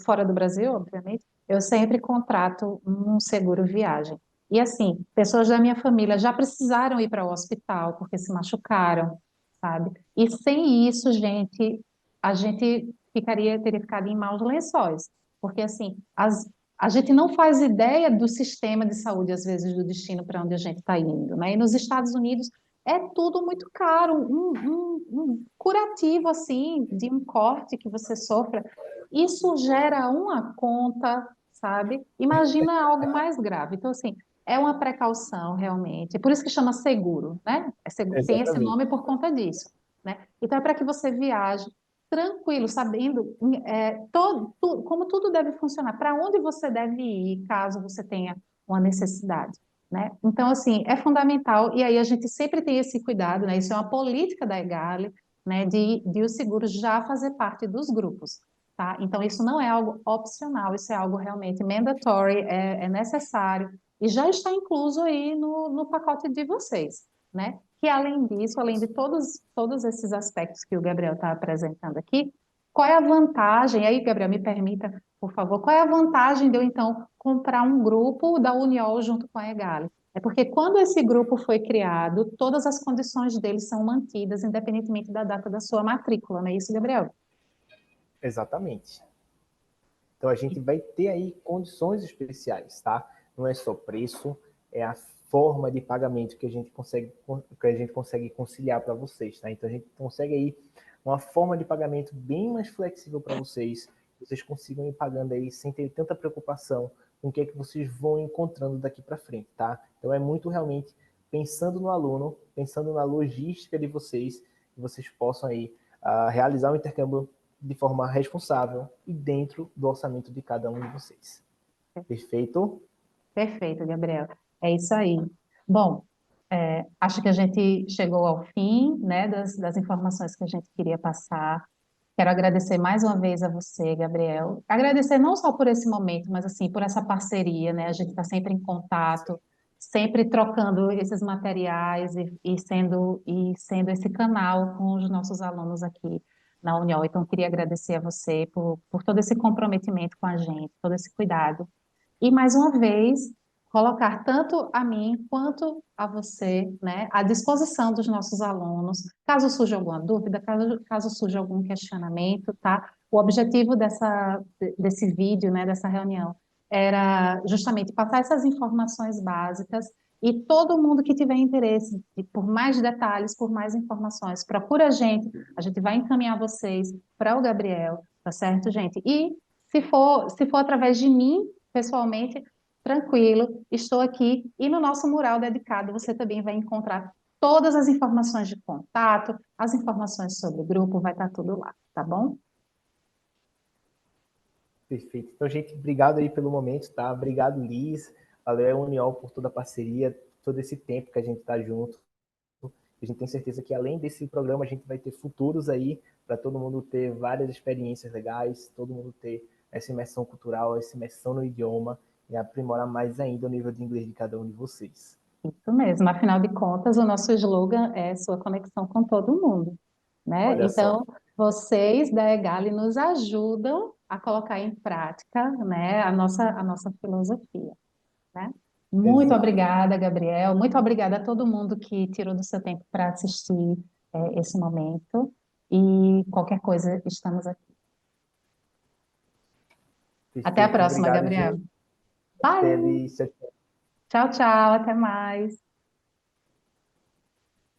fora do Brasil, obviamente, eu sempre contrato um seguro viagem. E assim, pessoas da minha família já precisaram ir para o hospital porque se machucaram, sabe? E sem isso, gente, a gente teria ficado em maus lençóis. Porque assim, a gente não faz ideia do sistema de saúde, às vezes, do destino para onde a gente está indo, né? E nos Estados Unidos é tudo muito caro, um curativo, assim, de um corte que você sofra, isso gera uma conta, sabe? Imagina algo mais grave. Então, assim, é uma precaução, realmente. É por isso que chama seguro, né? Tem esse Exatamente. nome por conta disso, né? Então, é para que você viaje tranquilo, sabendo como tudo deve funcionar, para onde você deve ir, caso você tenha uma necessidade, né? Então, assim, é fundamental, e aí a gente sempre tem esse cuidado, né? Isso é uma política da Egali, né? De o seguro já fazer parte dos grupos, tá? Então, isso não é algo opcional, isso é algo realmente mandatory, é necessário, e já está incluso aí no pacote de vocês, né? Que além disso, além de todos esses aspectos que o Gabriel está apresentando aqui, qual é a vantagem? Aí, Gabriel, me permita, por favor, qual é a vantagem de eu, então, comprar um grupo da Uniol junto com a Egali? É porque quando esse grupo foi criado, todas as condições dele são mantidas, independentemente da data da sua matrícula, não é isso, Gabriel? Exatamente. Então a gente vai ter aí condições especiais, tá? Não é só preço, é a forma de pagamento que a gente consegue conciliar para vocês, tá? Então a gente consegue aí uma forma de pagamento bem mais flexível para vocês, que vocês consigam ir pagando aí sem ter tanta preocupação com o que é que vocês vão encontrando daqui para frente, tá? Então é muito realmente pensando no aluno, pensando na logística de vocês, que vocês possam aí realizar um intercâmbio de forma responsável e dentro do orçamento de cada um de vocês. Perfeito? Perfeito, Gabriel. É isso aí. Bom, acho que a gente chegou ao fim, né, das informações que a gente queria passar. Quero agradecer mais uma vez a você, Gabriel. Agradecer não só por esse momento, mas assim, por essa parceria, né? A gente está sempre em contato, sempre trocando esses materiais e sendo esse canal com os nossos alunos aqui na União. Então, queria agradecer a você por todo esse comprometimento com a gente, todo esse cuidado. E mais uma vez, colocar tanto a mim quanto a você, né, à disposição dos nossos alunos, caso surja alguma dúvida, caso surja algum questionamento, tá? O objetivo desse vídeo, né, dessa reunião, era justamente passar essas informações básicas e todo mundo que tiver interesse por mais detalhes, por mais informações, procura a gente vai encaminhar vocês para o Gabriel, tá certo, gente? E se for através de mim, pessoalmente, tranquilo, estou aqui. E no nosso mural dedicado você também vai encontrar todas as informações de contato, as informações sobre o grupo, vai estar tudo lá, tá bom? Perfeito. Então, gente, obrigado aí pelo momento, tá? Obrigado, Liz. Valeu, União, por toda a parceria, todo esse tempo que a gente está junto. A gente tem certeza que além desse programa, a gente vai ter futuros aí para todo mundo ter várias experiências legais, todo mundo ter essa imersão cultural, essa imersão no idioma e aprimorar mais ainda o nível de inglês de cada um de vocês. Isso mesmo, afinal de contas, o nosso slogan é sua conexão com todo mundo, né? Olha só. Então, vocês da Egali nos ajudam a colocar em prática, né, a nossa filosofia, né? Muito Exato. obrigada, Gabriel. Muito obrigada a todo mundo que tirou do seu tempo para assistir, esse momento. e qualquer coisa, estamos aqui. Até a Perfeito. próxima, Obrigado, Gabriel. gente. Até Bye! ali. Tchau, tchau. Tchau, tchau, até mais.